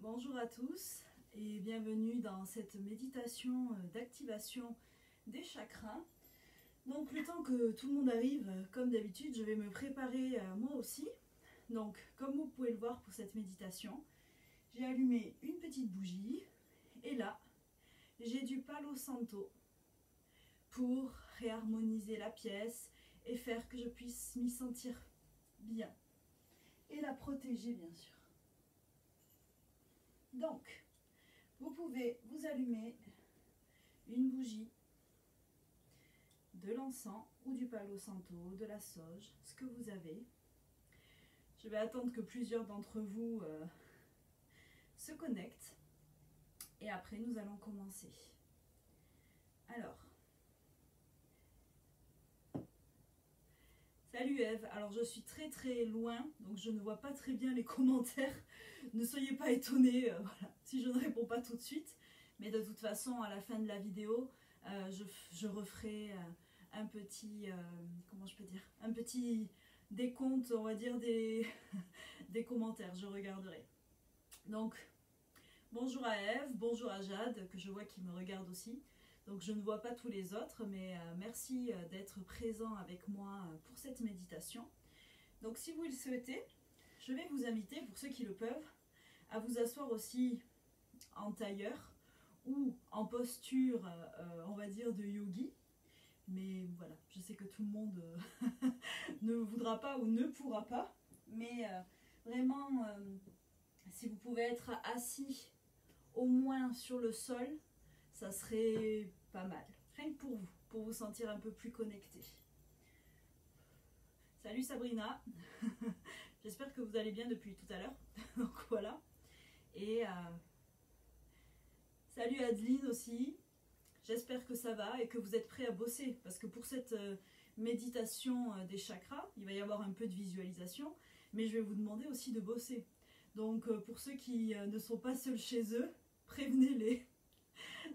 Bonjour à tous et bienvenue dans cette méditation d'activation des chakras. Donc le temps que tout le monde arrive, comme d'habitude, je vais me préparer moi aussi. Donc comme vous pouvez le voir pour cette méditation, j'ai allumé une petite bougie et là, j'ai du Palo Santo pour réharmoniser la pièce et faire que je puisse m'y sentir bien et la protéger bien sûr. Donc, vous pouvez vous allumer une bougie, de l'encens ou du Palo Santo, de la sauge, ce que vous avez. Je vais attendre que plusieurs d'entre vous se connectent et après nous allons commencer. Alors, salut Eve, alors je suis très loin, donc je ne vois pas très bien les commentaires, ne soyez pas étonnés voilà, si je ne réponds pas tout de suite, mais de toute façon à la fin de la vidéo, je referai un petit, comment je peux dire, un petit décompte, on va dire, des commentaires, je regarderai. Donc, bonjour à Eve, bonjour à Jade, que je vois qui me regarde aussi. Donc je ne vois pas tous les autres, mais merci d'être présent avec moi pour cette méditation. Donc si vous le souhaitez, je vais vous inviter, pour ceux qui le peuvent, à vous asseoir aussi en tailleur ou en posture, on va dire, de yogi. Mais voilà, je sais que tout le monde ne voudra pas ou ne pourra pas. Mais vraiment, si vous pouvez être assis au moins sur le sol, ça serait pas mal. Rien que pour vous sentir un peu plus connecté. Salut Sabrina, j'espère que vous allez bien depuis tout à l'heure. Donc voilà. Et salut Adeline aussi. J'espère que ça va et que vous êtes prêts à bosser. Parce que pour cette méditation des chakras, il va y avoir un peu de visualisation. Mais je vais vous demander aussi de bosser. Donc pour ceux qui ne sont pas seuls chez eux, prévenez-les.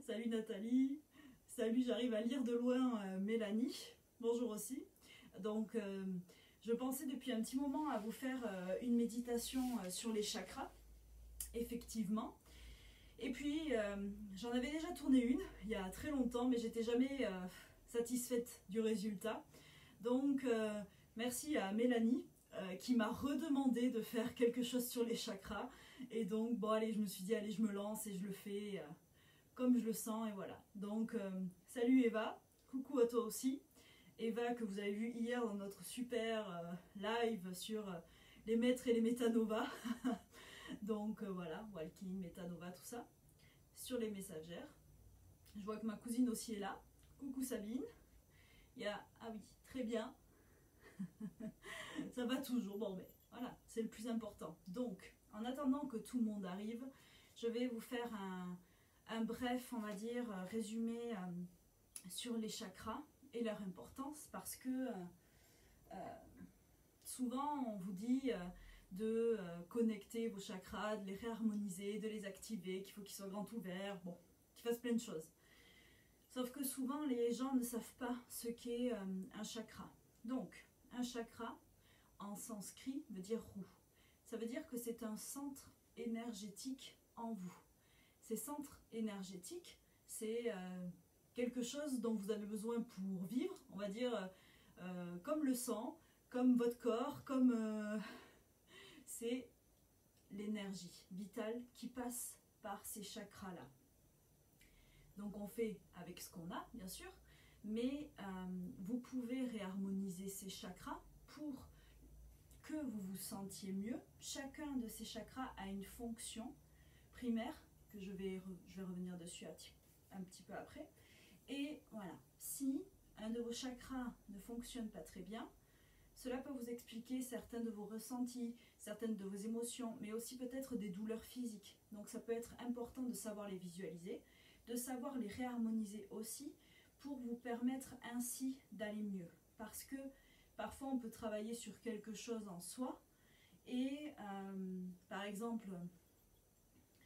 Salut Nathalie, salut, j'arrive à lire de loin Mélanie, bonjour aussi. Donc je pensais depuis un petit moment à vous faire une méditation sur les chakras, effectivement. Et puis j'en avais déjà tourné une il y a très longtemps, mais j'étais jamais satisfaite du résultat. Donc merci à Mélanie qui m'a redemandé de faire quelque chose sur les chakras. Et donc bon allez, je me suis dit allez, je me lance et je le fais comme je le sens et voilà. Donc salut Eva, coucou à toi aussi. Eva que vous avez vu hier dans notre super live sur les maîtres et les métanovas. Donc voilà, Walking, métanova, tout ça. Sur les messagères. Je vois que ma cousine aussi est là. Coucou Sabine. Il y a, ah oui, très bien. Ça va toujours, bon mais voilà, c'est le plus important. Donc, en attendant que tout le monde arrive, je vais vous faire un bref, on va dire, résumé sur les chakras et leur importance parce que souvent on vous dit de connecter vos chakras, de les réharmoniser, de les activer, qu'il faut qu'ils soient grands ouverts, bon, qu'ils fassent plein de choses. Sauf que souvent les gens ne savent pas ce qu'est un chakra. Donc, un chakra en sanskrit veut dire roue. Ça veut dire que c'est un centre énergétique en vous. Ces centres énergétiques, c'est quelque chose dont vous avez besoin pour vivre, on va dire comme le sang, comme votre corps, comme c'est l'énergie vitale qui passe par ces chakras-là. Donc on fait avec ce qu'on a, bien sûr, mais vous pouvez réharmoniser ces chakras pour que vous vous sentiez mieux. Chacun de ces chakras a une fonction primaire, que je vais revenir dessus un petit peu après. Et voilà, si un de vos chakras ne fonctionne pas très bien, cela peut vous expliquer certains de vos ressentis, certaines de vos émotions, mais aussi peut-être des douleurs physiques. Donc ça peut être important de savoir les visualiser, de savoir les réharmoniser aussi, pour vous permettre ainsi d'aller mieux. Parce que parfois on peut travailler sur quelque chose en soi, et par exemple,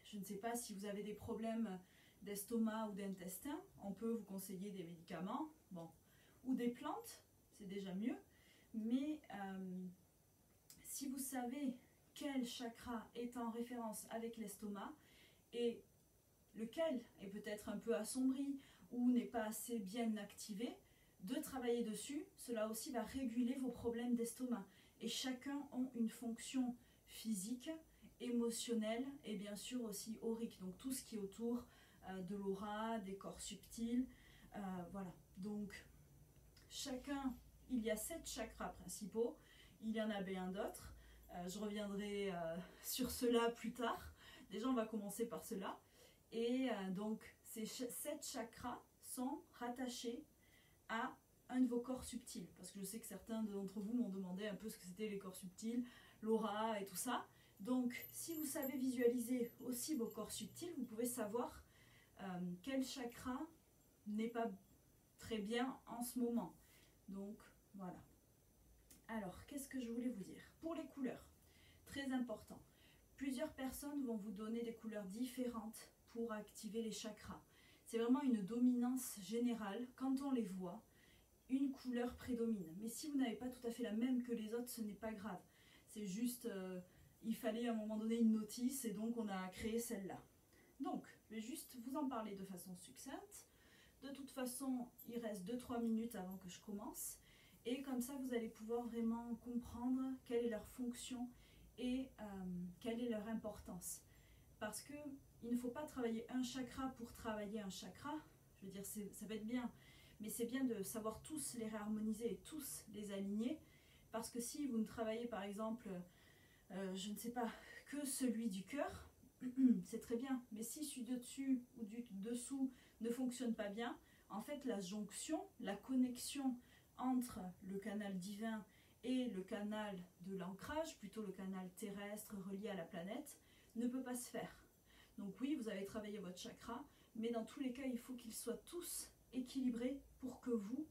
je ne sais pas si vous avez des problèmes d'estomac ou d'intestin, on peut vous conseiller des médicaments, bon, ou des plantes, c'est déjà mieux. Mais si vous savez quel chakra est en référence avec l'estomac et lequel est peut-être un peu assombri ou n'est pas assez bien activé, de travailler dessus. Cela aussi va réguler vos problèmes d'estomac. Et chacun ont une fonction physique, émotionnelle et bien sûr aussi aurique. Donc tout ce qui est autour de l'aura, des corps subtils. Voilà. Donc chacun, il y a 7 chakras principaux. Il y en a bien d'autres. Je reviendrai sur cela plus tard. Déjà, on va commencer par cela. Et donc, ces 7 chakras sont rattachés à un de vos corps subtils. Parce que je sais que certains d'entre vous m'ont demandé un peu ce que c'était les corps subtils, l'aura et tout ça. Donc, si vous savez visualiser aussi vos corps subtils, vous pouvez savoir quel chakra n'est pas très bien en ce moment. Donc, voilà. Alors, qu'est-ce que je voulais vous dire? Pour les couleurs, très important. Plusieurs personnes vont vous donner des couleurs différentes pour activer les chakras. C'est vraiment une dominance générale. Quand on les voit, une couleur prédomine. Mais si vous n'avez pas tout à fait la même que les autres, ce n'est pas grave. C'est juste, il fallait à un moment donné une notice et donc on a créé celle-là. Donc, je vais juste vous en parler de façon succincte. De toute façon, il reste 2-3 minutes avant que je commence. Et comme ça, vous allez pouvoir vraiment comprendre quelle est leur fonction et quelle est leur importance. Parce que il ne faut pas travailler un chakra pour travailler un chakra. Je veux dire, ça va être bien. Mais c'est bien de savoir tous les réharmoniser et tous les aligner. Parce que si vous ne travaillez par exemple, je ne sais pas, que celui du cœur, c'est très bien. Mais si celui de dessus ou du dessous ne fonctionne pas bien, en fait la jonction, la connexion entre le canal divin et le canal de l'ancrage, plutôt le canal terrestre relié à la planète, ne peut pas se faire. Donc oui, vous avez travaillé votre chakra, mais dans tous les cas, il faut qu'ils soient tous équilibrés pour que vous,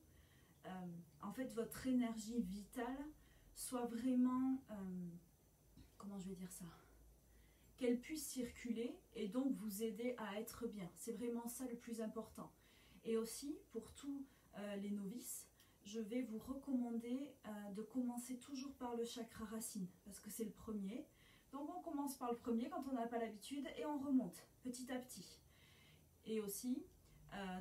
en fait, votre énergie vitale soit vraiment, comment je vais dire ça, qu'elle puisse circuler et donc vous aider à être bien. C'est vraiment ça le plus important. Et aussi, pour tous les novices, je vais vous recommander de commencer toujours par le chakra racine, parce que c'est le premier. Donc on commence par le premier quand on n'a pas l'habitude et on remonte petit à petit. Et aussi,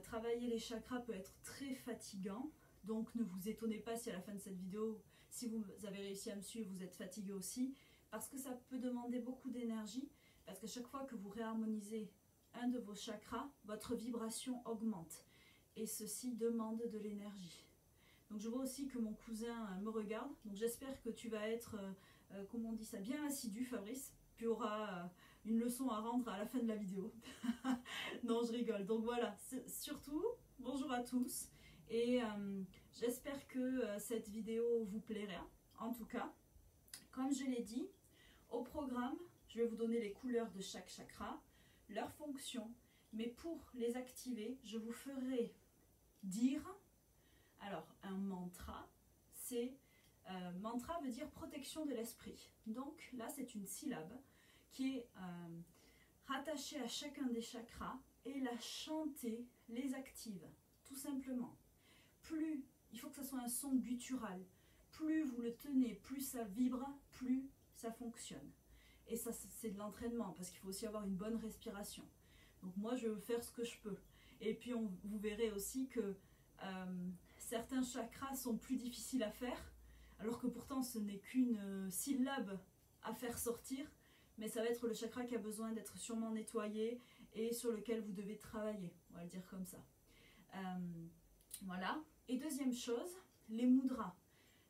travailler les chakras peut être très fatigant, donc ne vous étonnez pas si à la fin de cette vidéo, si vous avez réussi à me suivre, vous êtes fatigué aussi, parce que ça peut demander beaucoup d'énergie, parce qu'à chaque fois que vous réharmonisez un de vos chakras, votre vibration augmente, et ceci demande de l'énergie. Donc je vois aussi que mon cousin me regarde, donc j'espère que tu vas être, comment on dit ça, bien assidu Fabrice, tu auras une leçon à rendre à la fin de la vidéo. Non, je rigole. Donc voilà, surtout, bonjour à tous, et j'espère que cette vidéo vous plaira. En tout cas, comme je l'ai dit, au programme, je vais vous donner les couleurs de chaque chakra, leurs fonctions, mais pour les activer, je vous ferai dire, alors un mantra, c'est, mantra veut dire protection de l'esprit. Donc là, c'est une syllabe qui est rattachée à chacun des chakras et la chanter les active, tout simplement. Plus, il faut que ça soit un son guttural, plus vous le tenez, plus ça vibre, plus ça fonctionne. Et ça, c'est de l'entraînement, parce qu'il faut aussi avoir une bonne respiration. Donc moi, je vais faire ce que je peux. Et puis, vous verrez aussi que certains chakras sont plus difficiles à faire, alors que pourtant, ce n'est qu'une syllabe à faire sortir, mais ça va être le chakra qui a besoin d'être sûrement nettoyé et sur lequel vous devez travailler, on va le dire comme ça. Voilà. Et deuxième chose, les mudras.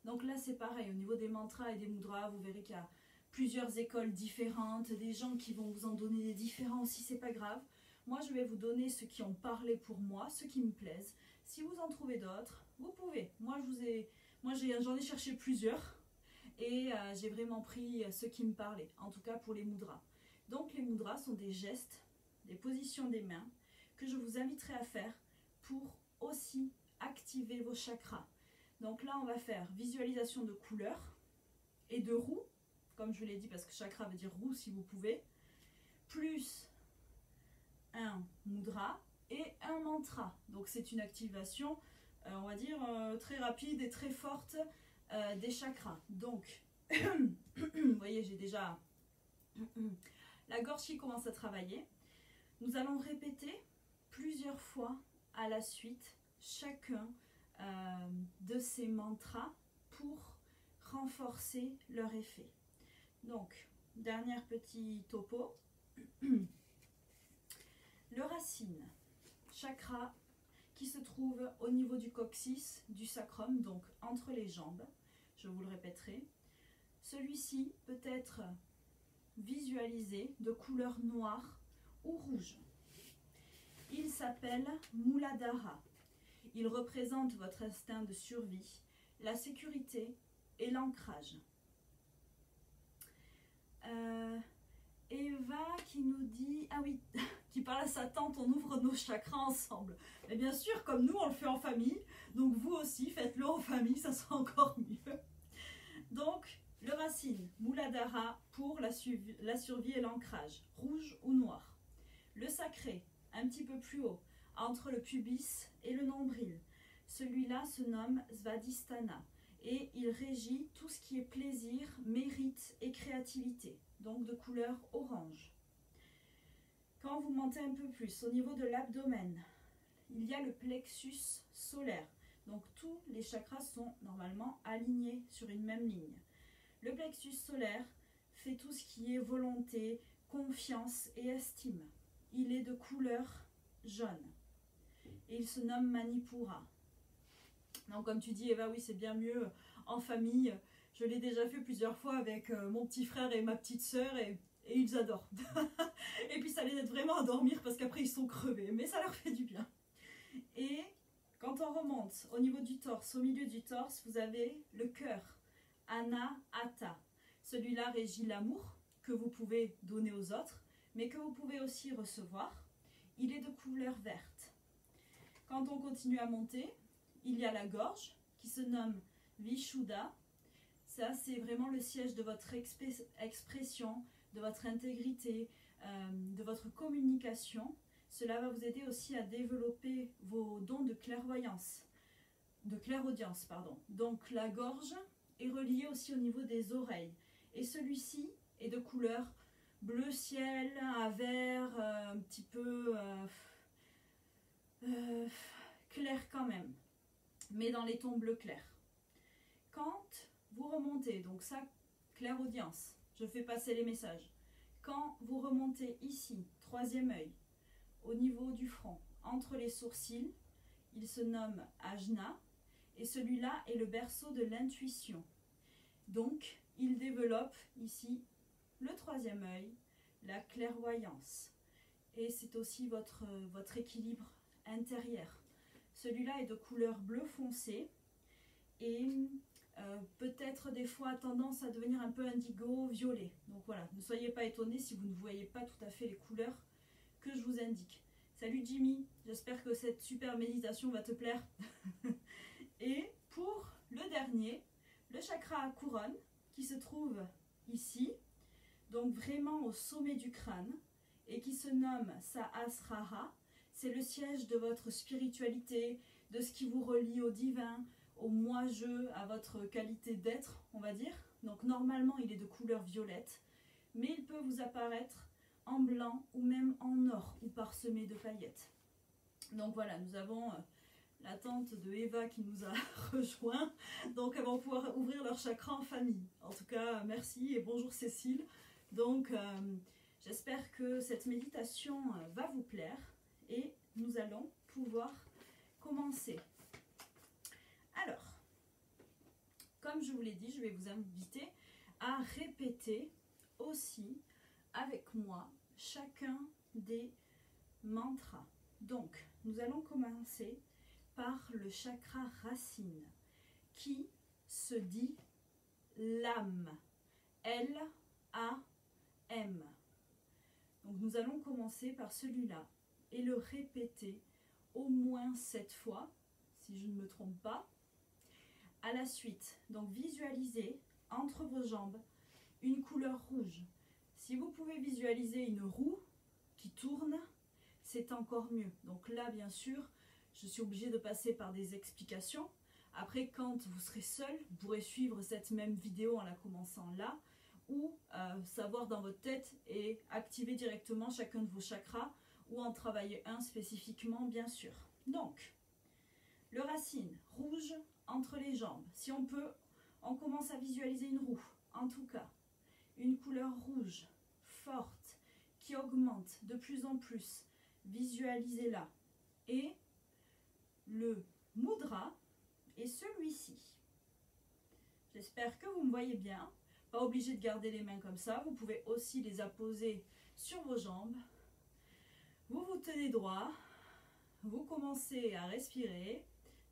Donc là, c'est pareil, au niveau des mantras et des mudras, vous verrez qu'il y a plusieurs écoles différentes, des gens qui vont vous en donner des différents aussi, c'est pas grave. Moi, je vais vous donner ceux qui ont parlé pour moi, ceux qui me plaisent. Si vous en trouvez d'autres, vous pouvez. Moi, j'en ai cherché plusieurs et j'ai vraiment pris ceux qui me parlaient, en tout cas pour les mudras. Donc, les mudras sont des gestes, des positions des mains que je vous inviterai à faire pour aussi activer vos chakras. Donc là, on va faire visualisation de couleurs et de roue, comme je vous l'ai dit, parce que chakra veut dire roue si vous pouvez, plus un mudra et un mantra. Donc c'est une activation, on va dire, très rapide et très forte des chakras. Donc Vous voyez, j'ai déjà la gorge qui commence à travailler. Nous allons répéter plusieurs fois à la suite chacun de ces mantras pour renforcer leur effet. Donc, dernier petit topo. Le racine, chakra qui se trouve au niveau du coccyx, du sacrum, donc entre les jambes. Je vous le répéterai. Celui-ci peut être visualisé de couleur noire ou rouge. Il s'appelle Muladhara. Il représente votre instinct de survie, la sécurité et l'ancrage. Eva qui nous dit, ah oui, qui parle à sa tante, on ouvre nos chakras ensemble. Et bien sûr, comme nous, on le fait en famille, donc vous aussi, faites-le en famille, ça sera encore mieux. Donc, le racine, Muladhara, pour la survie et l'ancrage, rouge ou noir. Le sacré, un petit peu plus haut, entre le pubis et le nombril. Celui-là se nomme Svadhisthana et il régit tout ce qui est plaisir, mérite et créativité, donc de couleur orange. Quand vous montez un peu plus au niveau de l'abdomen, il y a le plexus solaire. Donc tous les chakras sont normalement alignés sur une même ligne. Le plexus solaire fait tout ce qui est volonté, confiance et estime. Il est de couleur jaune et il se nomme Manipura. Donc comme tu dis Eva, oui c'est bien mieux en famille. Je l'ai déjà fait plusieurs fois avec mon petit frère et ma petite sœur et ils adorent. Et puis ça les aide vraiment à dormir parce qu'après ils sont crevés, mais ça leur fait du bien. Et quand on remonte au niveau du torse, au milieu du torse, vous avez le cœur, Anahata. Celui-là régit l'amour que vous pouvez donner aux autres, mais que vous pouvez aussi recevoir. Il est de couleur verte. Quand on continue à monter, il y a la gorge qui se nomme Vishuddha. Ça, c'est vraiment le siège de votre expression, de votre intégrité, de votre communication. Cela va vous aider aussi à développer vos dons de clairvoyance, de clairaudience, pardon. Donc la gorge est reliée aussi au niveau des oreilles. Et celui-ci est de couleur bleu ciel, à vert, un petit peu clair quand même, mais dans les tons bleu clair. Quand vous remontez, donc ça, clairaudience, je fais passer les messages. Quand vous remontez ici, troisième œil, au niveau du front, entre les sourcils, il se nomme Ajna, et celui-là est le berceau de l'intuition. Donc, il développe ici le troisième œil, la clairvoyance. Et c'est aussi votre équilibre intérieur. Celui-là est de couleur bleu foncé et peut-être des fois tendance à devenir un peu indigo, violet. Donc voilà, ne soyez pas étonnés si vous ne voyez pas tout à fait les couleurs que je vous indique. Salut Jimmy, j'espère que cette super méditation va te plaire. Et pour le dernier, le chakra couronne qui se trouve ici, donc vraiment au sommet du crâne et qui se nomme Sahasrara. C'est le siège de votre spiritualité, de ce qui vous relie au divin, au moi-je, à votre qualité d'être, on va dire. Donc normalement, il est de couleur violette, mais il peut vous apparaître en blanc ou même en or ou parsemé de paillettes. Donc voilà, nous avons la tante de Eva qui nous a rejoint, donc elles vont pouvoir ouvrir leur chakra en famille. En tout cas, merci et bonjour Cécile. Donc j'espère que cette méditation va vous plaire et nous allons pouvoir commencer. Alors, comme je vous l'ai dit, je vais vous inviter à répéter aussi avec moi chacun des mantras. Donc, nous allons commencer par le chakra racine qui se dit l'âme. L-A-M. Donc, nous allons commencer par celui-là et le répéter au moins 7 fois, si je ne me trompe pas. À la suite, donc visualisez entre vos jambes une couleur rouge. Si vous pouvez visualiser une roue qui tourne, c'est encore mieux. Donc là, bien sûr, je suis obligée de passer par des explications. Après, quand vous serez seul, vous pourrez suivre cette même vidéo en la commençant là, ou savoir dans votre tête et activer directement chacun de vos chakras, ou en travailler un spécifiquement, bien sûr. Donc, le racine, rouge entre les jambes. Si on peut, on commence à visualiser une roue, en tout cas. Une couleur rouge, forte, qui augmente de plus en plus. Visualisez-la. Et le mudra est celui-ci. J'espère que vous me voyez bien. Pas obligé de garder les mains comme ça. Vous pouvez aussi les apposer sur vos jambes. Vous vous tenez droit. Vous commencez à respirer.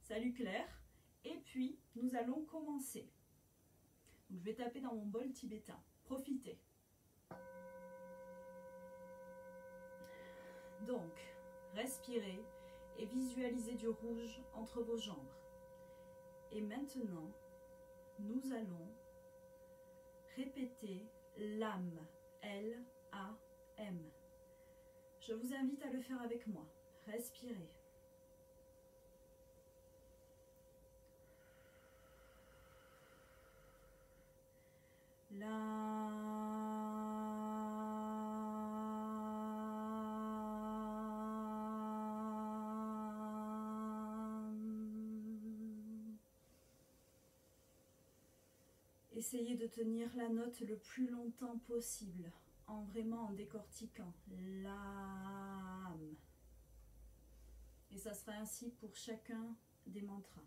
Salut Claire. Et puis, nous allons commencer. Donc, je vais taper dans mon bol tibétain. Profitez. Donc, respirez et visualisez du rouge entre vos jambes. Et maintenant, nous allons répéter l'âme, L-A-M. Je vous invite à le faire avec moi. Respirez. Essayez de tenir la note le plus longtemps possible, en vraiment en décortiquant l'âme. Et ça sera ainsi pour chacun des mantras.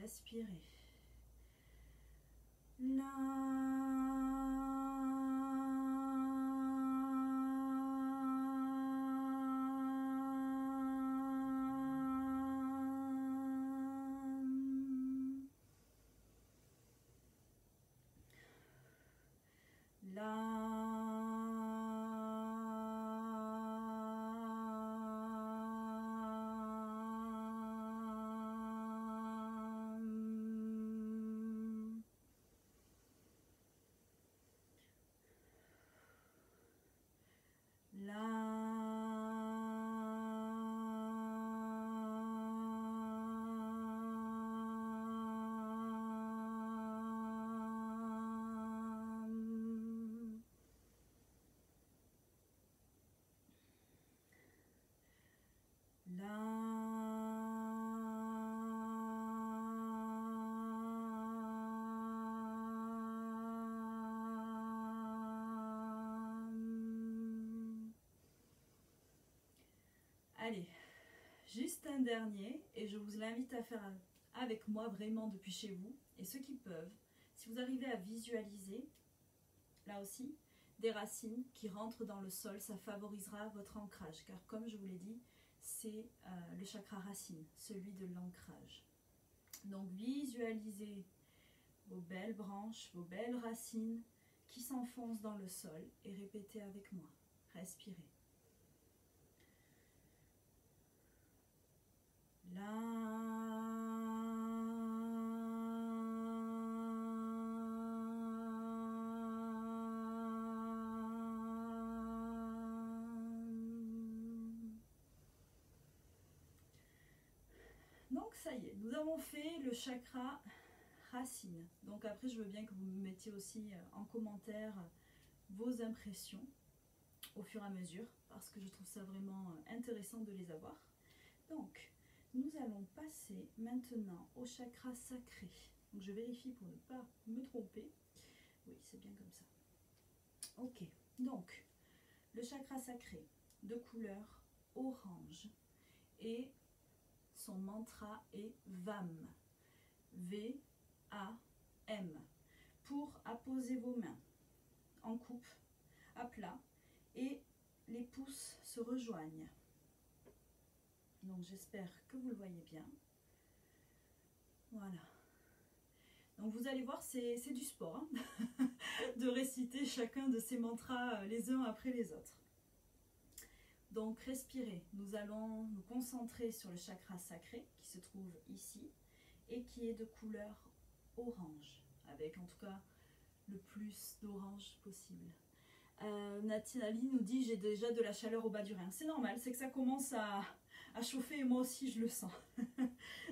Respirez. Allez, juste un dernier, et je vous l'invite à faire avec moi vraiment depuis chez vous, et ceux qui peuvent, si vous arrivez à visualiser, là aussi, des racines qui rentrent dans le sol, ça favorisera votre ancrage, car comme je vous l'ai dit, c'est le chakra racine, celui de l'ancrage. Donc visualisez vos belles branches, vos belles racines qui s'enfoncent dans le sol, et répétez avec moi, respirez. Donc ça y est, nous avons fait le chakra racine. Donc après je veux bien que vous me mettiez aussi en commentaire vos impressions au fur et à mesure, parce que je trouve ça vraiment intéressant de les avoir. Donc nous allons passer maintenant au chakra sacré. Donc je vérifie pour ne pas me tromper. Oui, c'est bien comme ça. Ok, donc le chakra sacré de couleur orange et son mantra est VAM. V-A-M. Pour apposer vos mains en coupe, à plat, et les pouces se rejoignent. Donc j'espère que vous le voyez bien. Voilà. Donc vous allez voir, c'est du sport hein, de réciter chacun de ces mantras les uns après les autres. Donc respirez, nous allons nous concentrer sur le chakra sacré qui se trouve ici et qui est de couleur orange, avec en tout cas le plus d'orange possible. Nathalie nous dit j'ai déjà de la chaleur au bas du rein. C'est normal, c'est que ça commence à chauffer et moi aussi je le sens.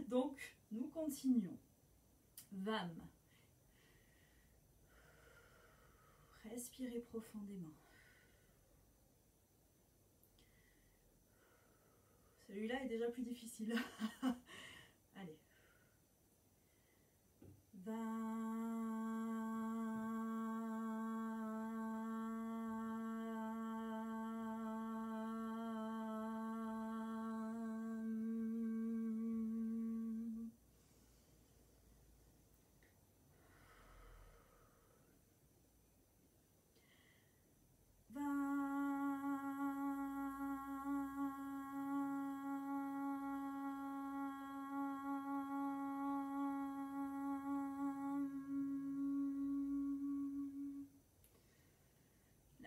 Donc nous continuons. Vam. Respirez profondément. Celui-là est déjà plus difficile. Allez.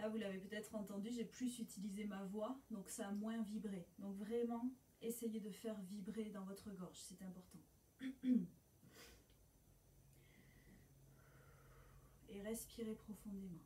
Vous l'avez peut-être entendu, j'ai plus utilisé ma voix, donc ça a moins vibré. Donc vraiment, essayez de faire vibrer dans votre gorge, c'est important. Et respirez profondément.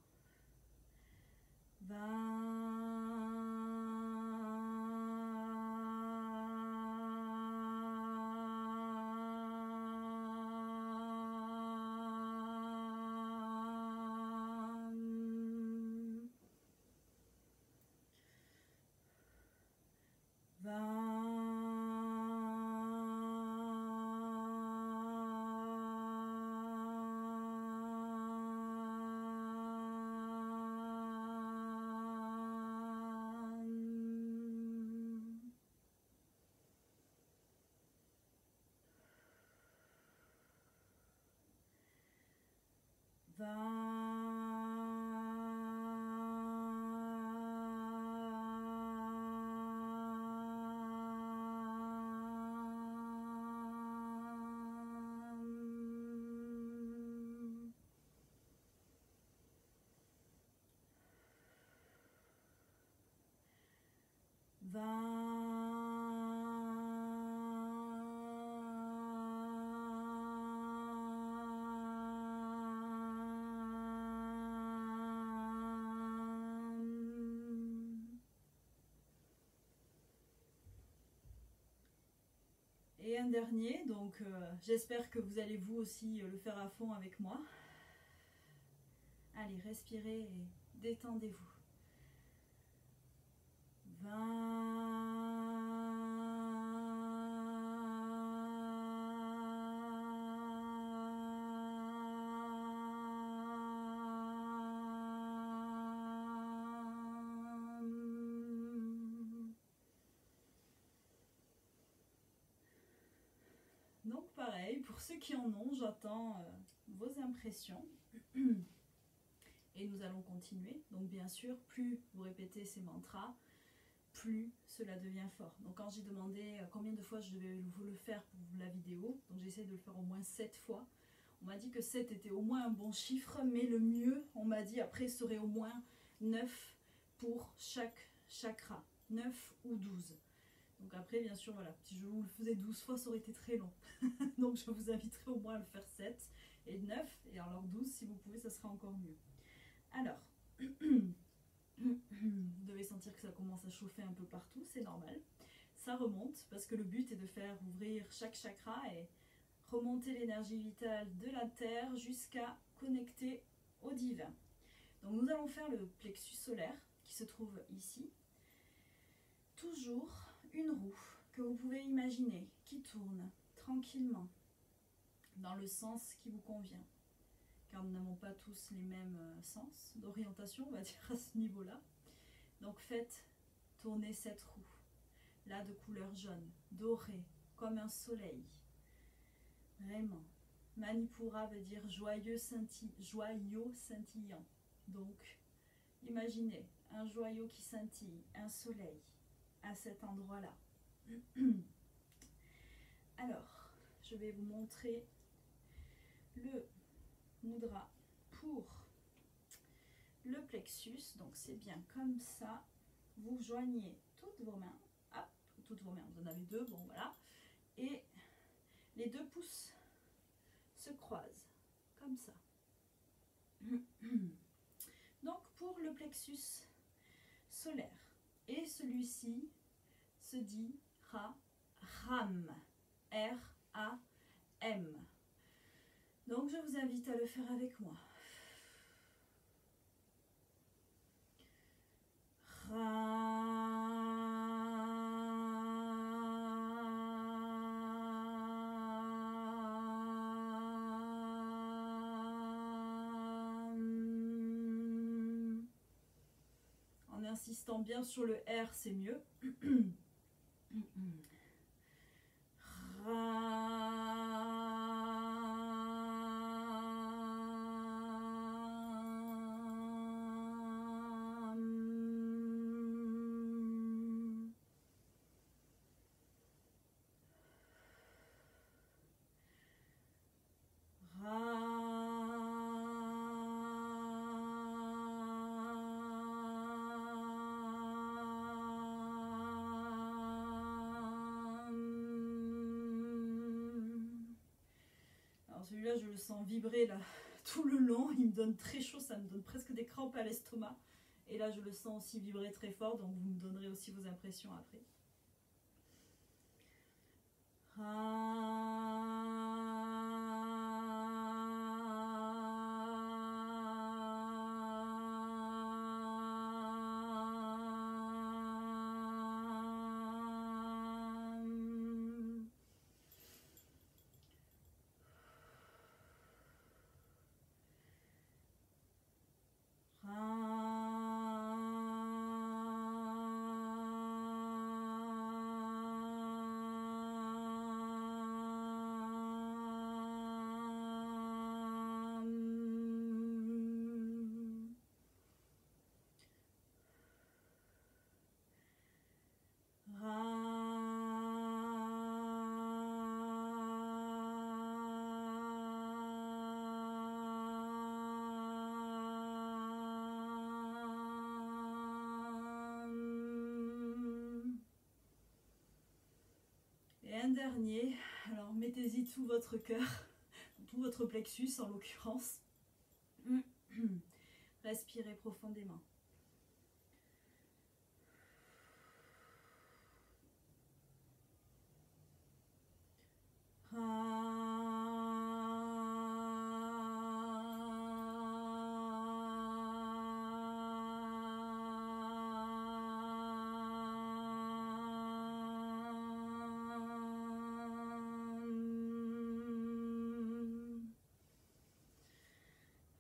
Et un dernier, donc j'espère que vous allez vous aussi le faire à fond avec moi. Allez, respirez et détendez-vous. Donc pareil, pour ceux qui en ont, j'attends vos impressions. Et nous allons continuer. Donc bien sûr, plus vous répétez ces mantras, plus cela devient fort. Donc quand j'ai demandé combien de fois je devais vous le faire pour la vidéo, donc j'essaie de le faire au moins 7 fois. On m'a dit que 7 était au moins un bon chiffre, mais le mieux, on m'a dit après, serait au moins 9 pour chaque chakra. 9 ou 12. Donc après, bien sûr, voilà, si je vous le faisais 12 fois, ça aurait été très long. Donc je vous inviterai au moins à le faire 7 et 9, et alors 12, si vous pouvez, ça sera encore mieux. Alors, vous devez sentir que ça commence à chauffer un peu partout, c'est normal. Ça remonte, parce que le but est de faire ouvrir chaque chakra et remonter l'énergie vitale de la terre jusqu'à connecter au divin. Donc nous allons faire le plexus solaire, qui se trouve ici. Toujours une roue que vous pouvez imaginer qui tourne tranquillement dans le sens qui vous convient, car nous n'avons pas tous les mêmes sens d'orientation, on va dire, à ce niveau-là. Donc faites tourner cette roue, là de couleur jaune, dorée, comme un soleil. Vraiment. Manipura veut dire joyeux scintillant. Donc imaginez un joyau qui scintille, un soleil à cet endroit-là. Alors, je vais vous montrer le mudra pour le plexus. Donc c'est bien comme ça. Vous joignez toutes vos mains. Hop, toutes vos mains, vous en avez deux, bon voilà. Et les deux pouces se croisent, comme ça. Donc pour le plexus solaire, et celui-ci se dit RAM, R-A-M. Donc je vous invite à le faire avec moi. En insistant bien sur le R, c'est mieux. Celui-là, je le sens vibrer là tout le long. Il me donne très chaud, ça me donne presque des crampes à l'estomac. Et là, je le sens aussi vibrer très fort, donc vous me donnerez aussi vos impressions après. Et un dernier, alors mettez-y tout votre cœur, tout votre plexus en l'occurrence. Respirez profondément.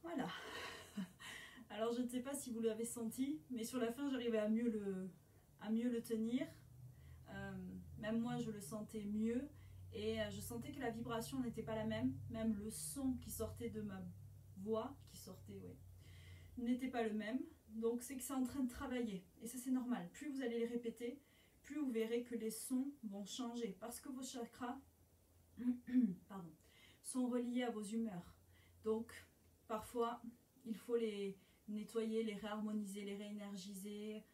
Voilà. Alors je ne sais pas si vous l'avez senti, mais sur la fin j'arrivais à mieux le tenir. Même moi je le sentais mieux et je sentais que la vibration n'était pas la même. Même le son qui sortait de ma voix, n'était pas le même. Donc c'est que c'est en train de travailler et ça c'est normal. Plus vous allez les répéter, plus vous verrez que les sons vont changer parce que vos chakras sont reliés à vos humeurs. Donc parfois il faut les nettoyer, les réharmoniser, les réénergiser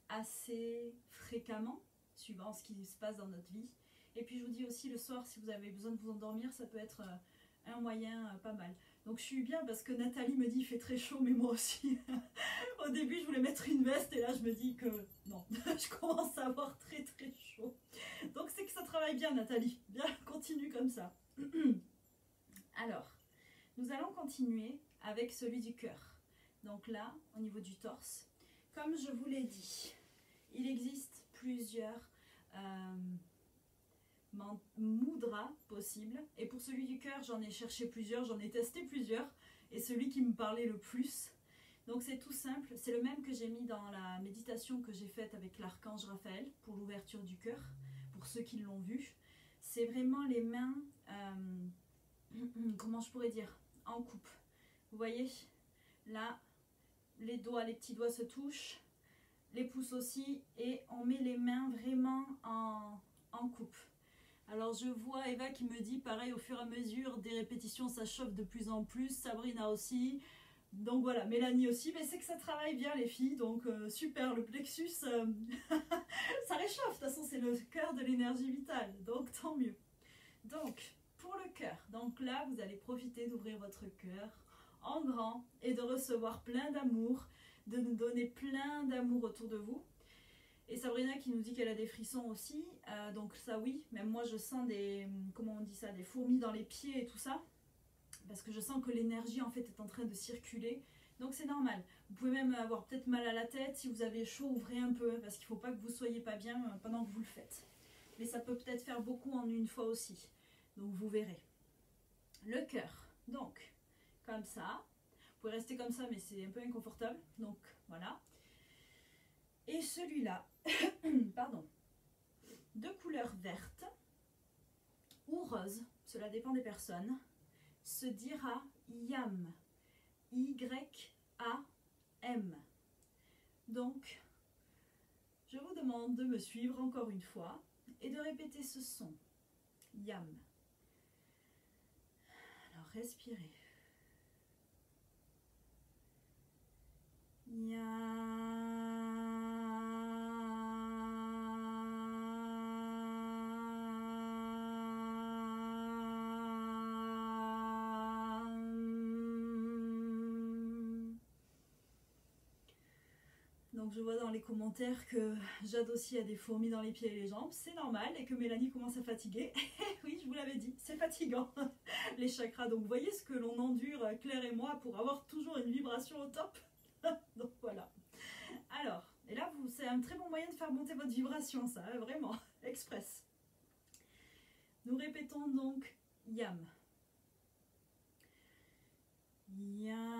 assez fréquemment, suivant ce qui se passe dans notre vie. Et puis je vous dis aussi le soir, si vous avez besoin de vous endormir, ça peut être un moyen pas mal. Donc je suis bien parce que Nathalie me dit il fait très chaud, mais moi aussi. Au début je voulais mettre une veste et là je me dis que non, je commence à avoir très très chaud. Donc c'est que ça travaille bien Nathalie, bien, continue comme ça. Alors, nous allons continuer avec celui du cœur. Donc là, au niveau du torse, comme je vous l'ai dit, il existe plusieurs mudras possibles. Et pour celui du cœur, j'en ai cherché plusieurs, j'en ai testé plusieurs. Et celui qui me parlait le plus. Donc c'est tout simple, c'est le même que j'ai mis dans la méditation que j'ai faite avec l'archange Raphaël pour l'ouverture du cœur, pour ceux qui l'ont vu. C'est vraiment les mains, comment je pourrais dire, en coupe. Vous voyez, là, les doigts, les petits doigts se touchent, les pouces aussi, et on met les mains vraiment en coupe. Alors je vois Eva qui me dit pareil, au fur et à mesure des répétitions ça chauffe de plus en plus, Sabrina aussi, Donc voilà, Mélanie aussi, mais c'est que ça travaille bien les filles, donc super, le plexus, ça réchauffe, de toute façon c'est le cœur de l'énergie vitale, donc tant mieux. Donc, pour le cœur, donc là vous allez profiter d'ouvrir votre cœur en grand et de recevoir plein d'amour, de nous donner plein d'amour autour de vous. Et Sabrina qui nous dit qu'elle a des frissons aussi, donc ça oui, même moi je sens des, comment on dit ça, des fourmis dans les pieds et tout ça, parce que je sens que l'énergie en fait est en train de circuler, donc c'est normal. Vous pouvez même avoir peut-être mal à la tête, si vous avez chaud, ouvrez un peu, parce qu'il ne faut pas que vous soyez pas bien pendant que vous le faites. Mais ça peut peut-être faire beaucoup en une fois aussi, donc vous verrez. Le cœur, donc comme ça, vous pouvez rester comme ça mais c'est un peu inconfortable, donc voilà. Et celui-là, pardon, de couleur verte ou rose, cela dépend des personnes, se dira YAM, Y-A-M. Donc, je vous demande de me suivre encore une fois et de répéter ce son, YAM. Alors, respirez. YAM. Donc je vois dans les commentaires que Jade aussi a des fourmis dans les pieds et les jambes, c'est normal, et que Mélanie commence à fatiguer. Oui, je vous l'avais dit, c'est fatigant, les chakras. Donc vous voyez ce que l'on endure, Claire et moi, pour avoir toujours une vibration au top. Donc voilà. Alors, et là, c'est un très bon moyen de faire monter votre vibration, ça, hein, vraiment, express. Nous répétons donc YAM. YAM.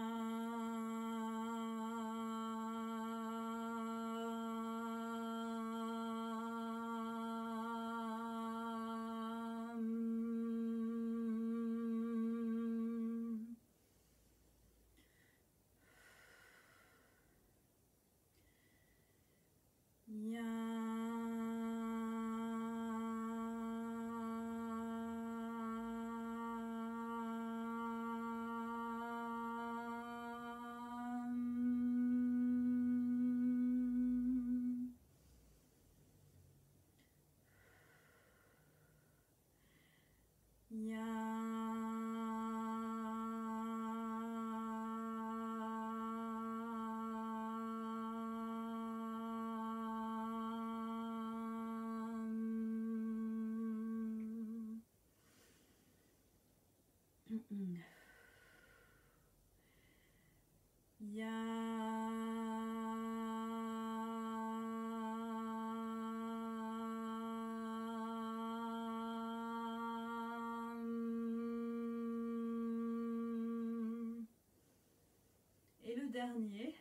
Et le dernier,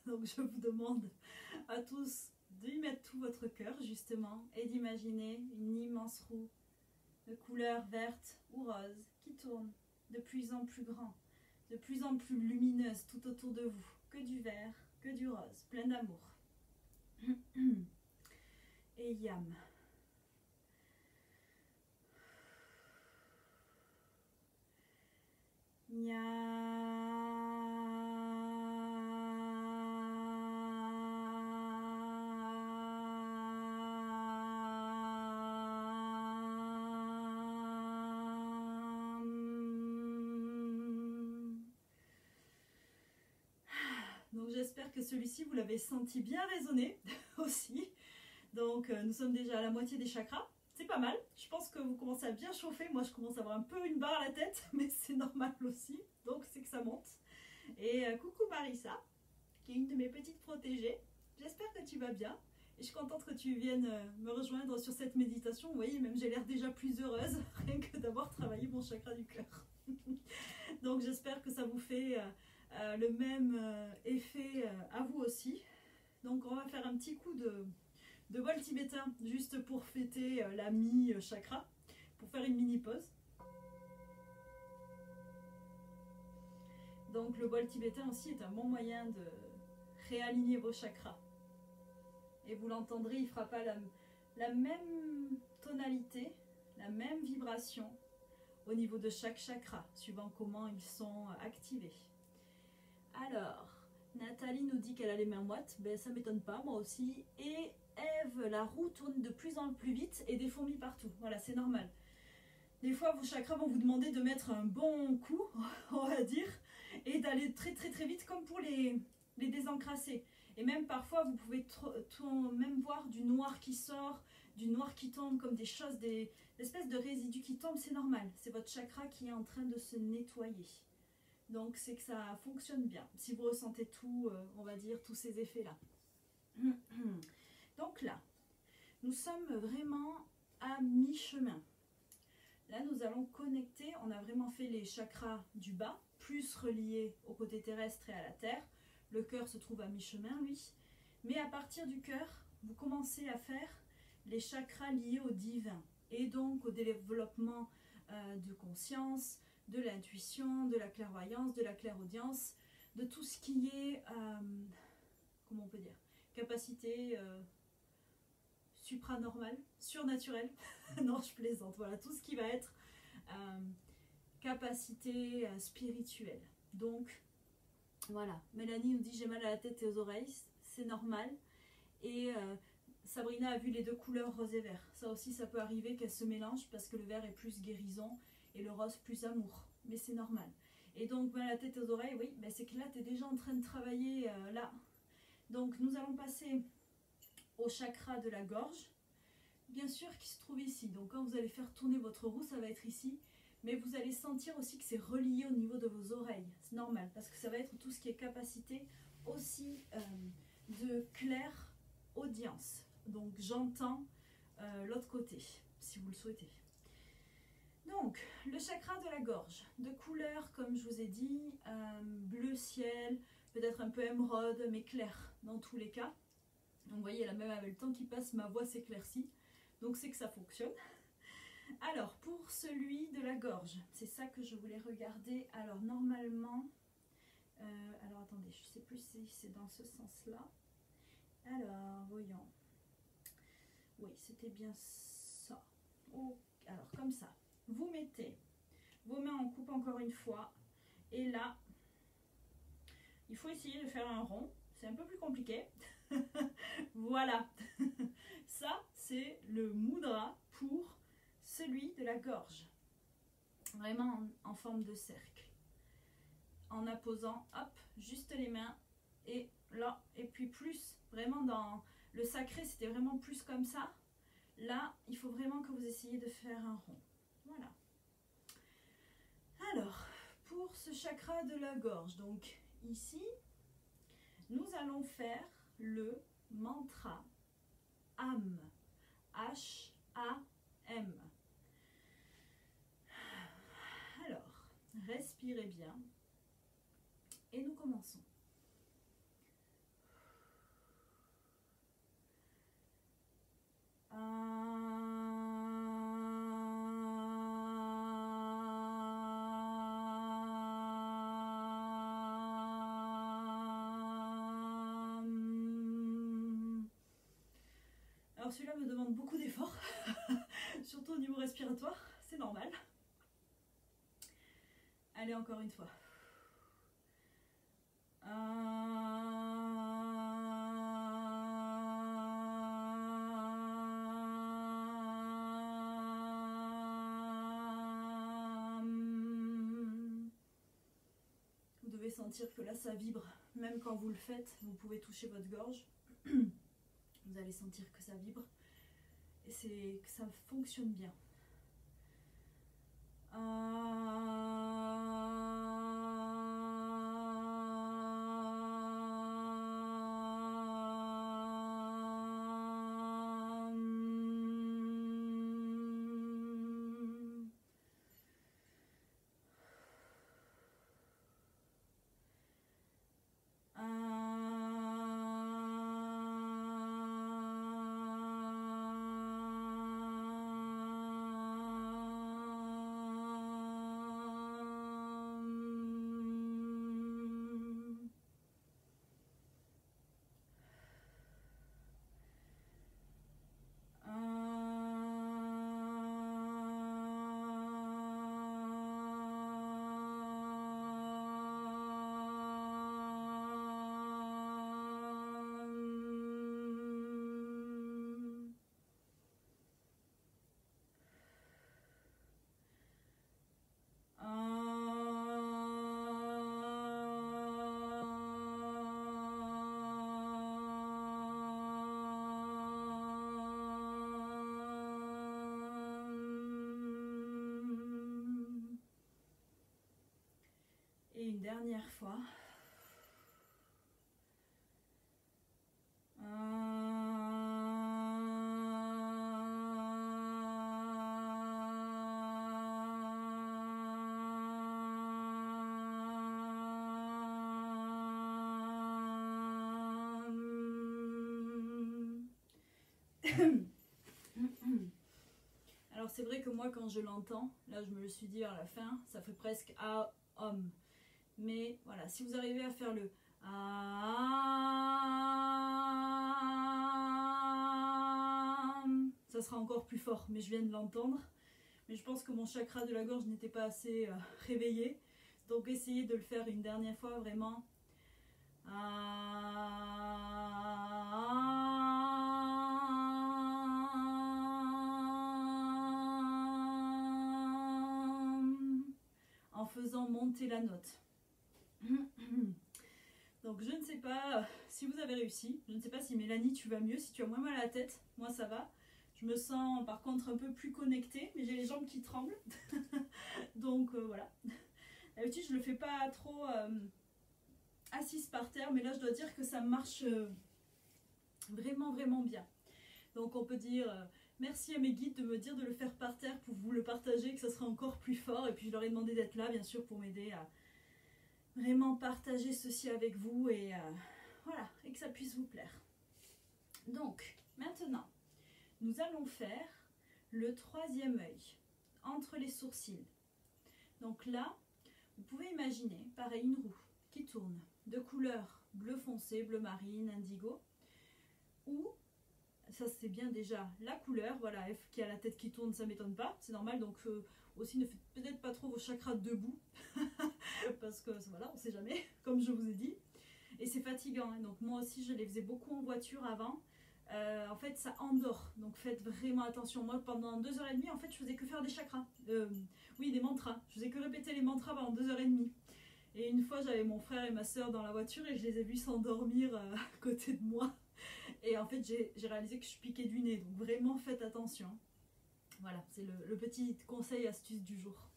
donc je vous demande à tous d'y mettre tout votre cœur justement et d'imaginer une immense roue de couleur verte ou rose qui tourne de plus en plus grand, de plus en plus lumineuse tout autour de vous, que du vert, que du rose, plein d'amour. Et YAM. Donc j'espère que celui-ci vous l'avez senti bien résonner aussi. Donc nous sommes déjà à la moitié des chakras. C'est pas mal, je pense que vous commencez à bien chauffer. Moi je commence à avoir un peu une barre à la tête, mais c'est normal aussi, donc c'est que ça monte. Et coucou Marissa, qui est une de mes petites protégées. J'espère que tu vas bien. Et je suis contente que tu viennes me rejoindre sur cette méditation. Vous voyez, même j'ai l'air déjà plus heureuse, rien que d'avoir travaillé mon chakra du cœur. Donc j'espère que ça vous fait le même effet à vous aussi. Donc on va faire un petit coup de bol tibétain, juste pour fêter la mi-chakra, pour faire une mini pause. Donc le bol tibétain aussi est un bon moyen de réaligner vos chakras. Et vous l'entendrez, il ne fera pas la même tonalité, la même vibration au niveau de chaque chakra, suivant comment ils sont activés. Alors, Nathalie nous dit qu'elle a les mains moites. Ben, ça m'étonne pas, moi aussi. Et Eve, la roue tourne de plus en plus vite et des fourmis partout. Voilà, c'est normal. Des fois, vos chakras vont vous demander de mettre un bon coup, on va dire, et d'aller très très très vite comme pour les désencrasser. Et même parfois, vous pouvez même voir du noir qui sort, du noir qui tombe, comme des choses, des espèces de résidus qui tombent, c'est normal. C'est votre chakra qui est en train de se nettoyer. Donc c'est que ça fonctionne bien. Si vous ressentez tout, on va dire, tous ces effets-là. Donc là, nous sommes vraiment à mi-chemin. Là, nous allons connecter, on a vraiment fait les chakras du bas, plus reliés au côté terrestre et à la terre. Le cœur se trouve à mi-chemin, lui. Mais à partir du cœur, vous commencez à faire les chakras liés au divin. Et donc au développement de conscience, de l'intuition, de la clairvoyance, de la clairaudience, de tout ce qui est, comment on peut dire, capacité supranormale, surnaturelle. Non, je plaisante. Voilà, tout ce qui va être capacité spirituelle. Donc, voilà. Mélanie nous dit j'ai mal à la tête et aux oreilles. C'est normal. Et Sabrina a vu les deux couleurs rose et vert. Ça aussi, ça peut arriver qu'elles se mélangent parce que le vert est plus guérison et le rose plus amour. Mais c'est normal. Et donc, mal à la tête et aux oreilles, oui, ben c'est que là, tu es déjà en train de travailler là. Donc, nous allons passer au chakra de la gorge, bien sûr qui se trouve ici. Donc quand vous allez faire tourner votre roue, ça va être ici, mais vous allez sentir aussi que c'est relié au niveau de vos oreilles. C'est normal, parce que ça va être tout ce qui est capacité aussi de claire audience. Donc j'entends l'autre côté, si vous le souhaitez. Donc, le chakra de la gorge, de couleur, comme je vous ai dit, bleu ciel, peut-être un peu émeraude, mais clair dans tous les cas. Donc vous voyez, là même avec le temps qui passe, ma voix s'éclaircit. Donc c'est que ça fonctionne. Alors, pour celui de la gorge, c'est ça que je voulais regarder. Alors normalement, alors attendez, je ne sais plus si c'est dans ce sens-là. Alors, voyons. Oui, c'était bien ça. Oh, alors, comme ça. Vous mettez vos mains en coupe encore une fois. Et là, il faut essayer de faire un rond. C'est un peu plus compliqué. Voilà. Ça, c'est le mudra pour celui de la gorge. Vraiment en forme de cercle. En apposant, hop, juste les mains. Et là, et puis plus, vraiment dans le sacré, c'était vraiment plus comme ça. Là, il faut vraiment que vous essayiez de faire un rond. Voilà. Alors, pour ce chakra de la gorge, donc ici, nous allons faire le mantra AM. H-A-M. Alors, respirez bien. Et nous commençons. Alors celui-là me demande beaucoup d'efforts, surtout au niveau respiratoire, c'est normal. Allez, encore une fois. Vous devez sentir que là ça vibre, même quand vous le faites, vous pouvez toucher votre gorge. Vous allez sentir que ça vibre et que ça fonctionne bien. Et une dernière fois. Alors c'est vrai que moi quand je l'entends, là je me le suis dit à la fin, ça fait presque A homme. Mais voilà, si vous arrivez à faire le ça sera encore plus fort, mais je viens de l'entendre. Mais je pense que mon chakra de la gorge n'était pas assez réveillé. Donc essayez de le faire une dernière fois vraiment. En faisant monter la note. Donc je ne sais pas si vous avez réussi, je ne sais pas si Mélanie tu vas mieux, si tu as moins mal à la tête, moi ça va. Je me sens par contre un peu plus connectée, mais j'ai les jambes qui tremblent. Donc voilà. D'habitude je le fais pas trop assise par terre, mais là je dois dire que ça marche vraiment vraiment bien. Donc on peut dire merci à mes guides de me dire de le faire par terre pour vous le partager, que ça sera encore plus fort. Et puis je leur ai demandé d'être là bien sûr pour m'aider à vraiment partager ceci avec vous et voilà, et que ça puisse vous plaire. Donc maintenant nous allons faire le troisième œil entre les sourcils. Donc là vous pouvez imaginer pareil une roue qui tourne de couleur bleu foncé, bleu marine, indigo, ou ça c'est bien déjà la couleur, voilà, F qui a la tête qui tourne, ça m'étonne pas, c'est normal. Donc aussi ne faites peut-être pas trop vos chakras debout parce que voilà, on sait jamais, comme je vous ai dit, et c'est fatigant, hein. Donc moi aussi je les faisais beaucoup en voiture avant. En fait ça endort, donc faites vraiment attention. Moi pendant 2h30 en fait je faisais que faire des chakras, oui des mantras, je faisais que répéter les mantras pendant 2h30. Et une fois j'avais mon frère et ma soeur dans la voiture et je les ai vus s'endormir à côté de moi. Et en fait j'ai réalisé que je piquais du nez, donc vraiment faites attention. Voilà, c'est le petit conseil astuce du jour.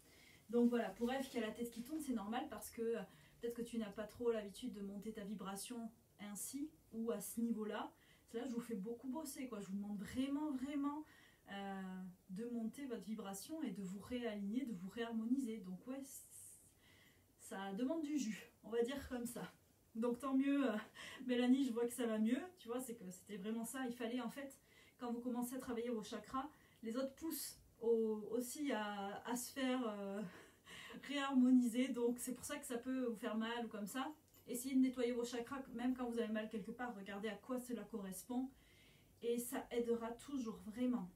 Donc voilà, pour Eve qui a la tête qui tourne, c'est normal parce que peut-être que tu n'as pas trop l'habitude de monter ta vibration ainsi ou à ce niveau-là. Là, je vous fais beaucoup bosser, quoi. Je vous demande vraiment, vraiment de monter votre vibration et de vous réaligner, de vous réharmoniser. Donc ouais, ça demande du jus, on va dire comme ça. Donc tant mieux, Mélanie, je vois que ça va mieux. Tu vois, c'est que c'était vraiment ça. Il fallait en fait, quand vous commencez à travailler vos chakras, les autres poussent aussi à se faire réharmoniser. Donc c'est pour ça que ça peut vous faire mal ou comme ça. Essayez de nettoyer vos chakras, même quand vous avez mal quelque part, regardez à quoi cela correspond. Et ça aidera toujours, vraiment.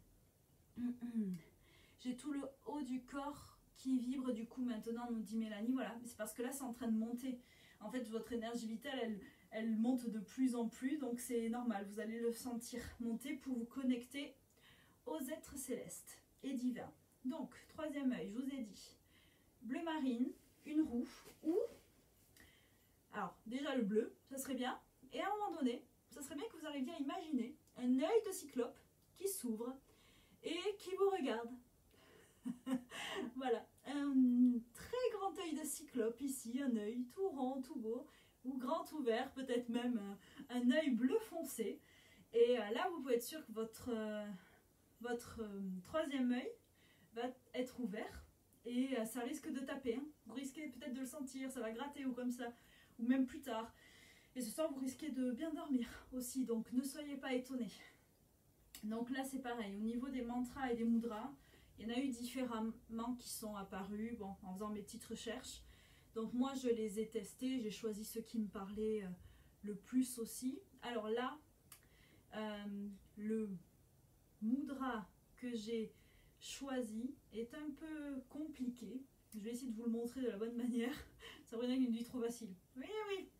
J'ai tout le haut du corps qui vibre du coup maintenant, nous dit Mélanie. Voilà, c'est parce que là c'est en train de monter. En fait, votre énergie vitale, elle monte de plus en plus, donc c'est normal. Vous allez le sentir monter pour vous connecter aux êtres célestes et divins. Donc, troisième œil, je vous ai dit, bleu marine, une roue, ou, alors déjà le bleu, ça serait bien, et à un moment donné, ça serait bien que vous arriviez à imaginer un œil de cyclope qui s'ouvre et qui vous regarde. Voilà, un très grand œil de cyclope ici, un œil tout rond, tout beau, ou grand ouvert, peut-être même un œil bleu foncé. Et là, vous pouvez être sûr que votre troisième œil va être ouvert et ça risque de taper. Hein. Vous risquez peut-être de le sentir, ça va gratter ou comme ça, ou même plus tard. Et ce soir, vous risquez de bien dormir aussi, donc ne soyez pas étonnés. Donc là, c'est pareil, au niveau des mantras et des mudras, il y en a eu différemment qui sont apparus, bon, en faisant mes petites recherches. Donc moi, je les ai testés, j'ai choisi ceux qui me parlaient le plus aussi. Alors là, le mudra que j'ai choisi est un peu compliqué. Je vais essayer de vous le montrer de la bonne manière. Sabrina qui me dit trop facile. Oui, oui,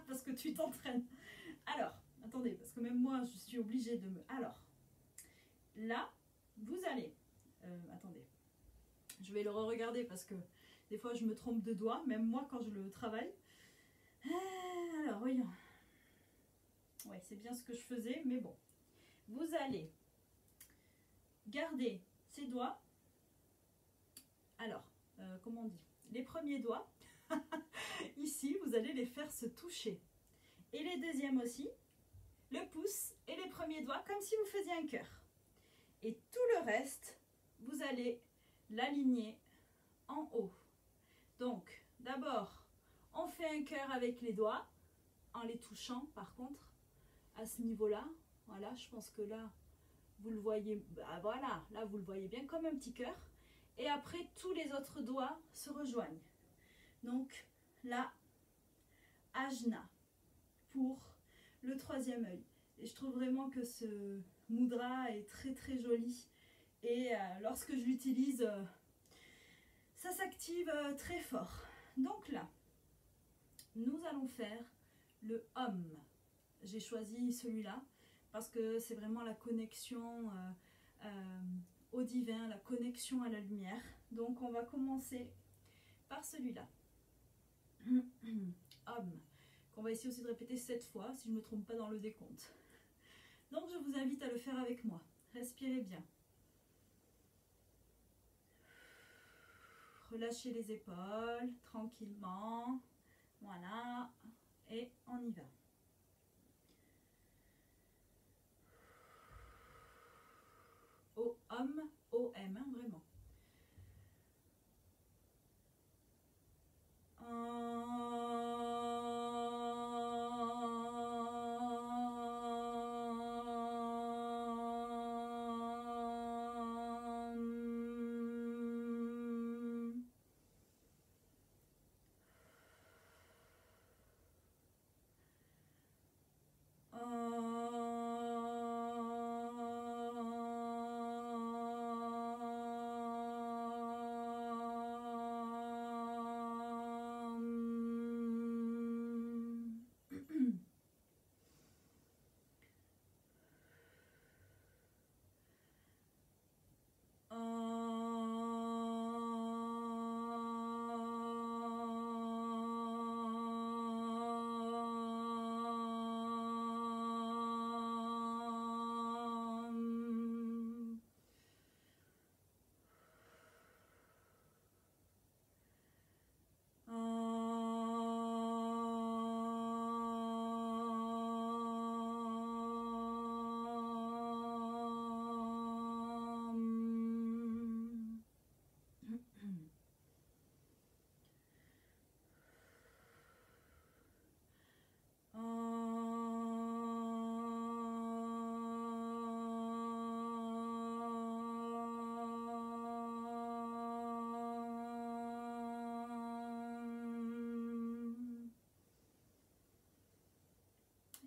parce que tu t'entraînes. Alors, attendez, parce que même moi, je suis obligée de me... Alors, là, vous allez... attendez, je vais le re-regarder parce que des fois, je me trompe de doigt, même moi, quand je le travaille. Alors, voyons. Ouais, c'est bien ce que je faisais, mais bon. Vous allez garder ces doigts. Alors, comment on dit? Les premiers doigts allez les faire se toucher. Et les deuxièmes aussi, le pouce et les premiers doigts, comme si vous faisiez un cœur. Et tout le reste, vous allez l'aligner en haut. Donc, d'abord, on fait un cœur avec les doigts, en les touchant par contre, à ce niveau-là. Voilà, je pense que là, vous le voyez, bah voilà, là vous le voyez bien comme un petit cœur. Et après, tous les autres doigts se rejoignent. Donc là, Ajna pour le troisième œil. Et je trouve vraiment que ce mudra est très très joli. Et lorsque je l'utilise, ça s'active très fort. Donc là, nous allons faire le Om. J'ai choisi celui-là parce que c'est vraiment la connexion au divin, la connexion à la lumière. Donc on va commencer par celui-là. Om, qu'on va essayer aussi de répéter 7 fois, si je ne me trompe pas dans le décompte. Donc je vous invite à le faire avec moi. Respirez bien. Relâchez les épaules tranquillement. Voilà. Et on y va. O-M, O-M, hein, vraiment.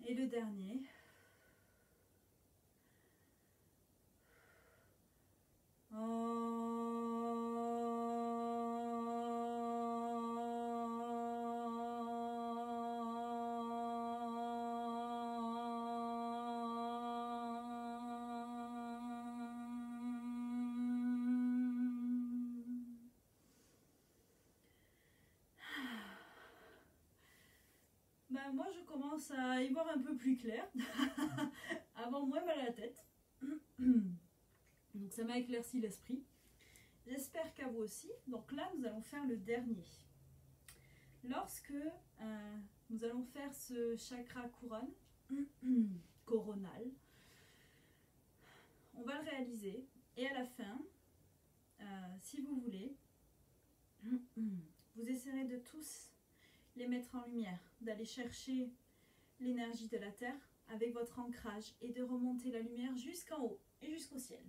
Et le dernier. Ben, moi je commence à y voir un peu plus clair. Avant moins mal à la tête. Donc ça m'a éclairci l'esprit. J'espère qu'à vous aussi. Donc là nous allons faire le dernier. Lorsque nous allons faire ce chakra couronne, coronal, on va le réaliser. Et à la fin, si vous voulez, vous essaierez de tous les mettre en lumière, d'aller chercher l'énergie de la terre avec votre ancrage et de remonter la lumière jusqu'en haut et jusqu'au ciel.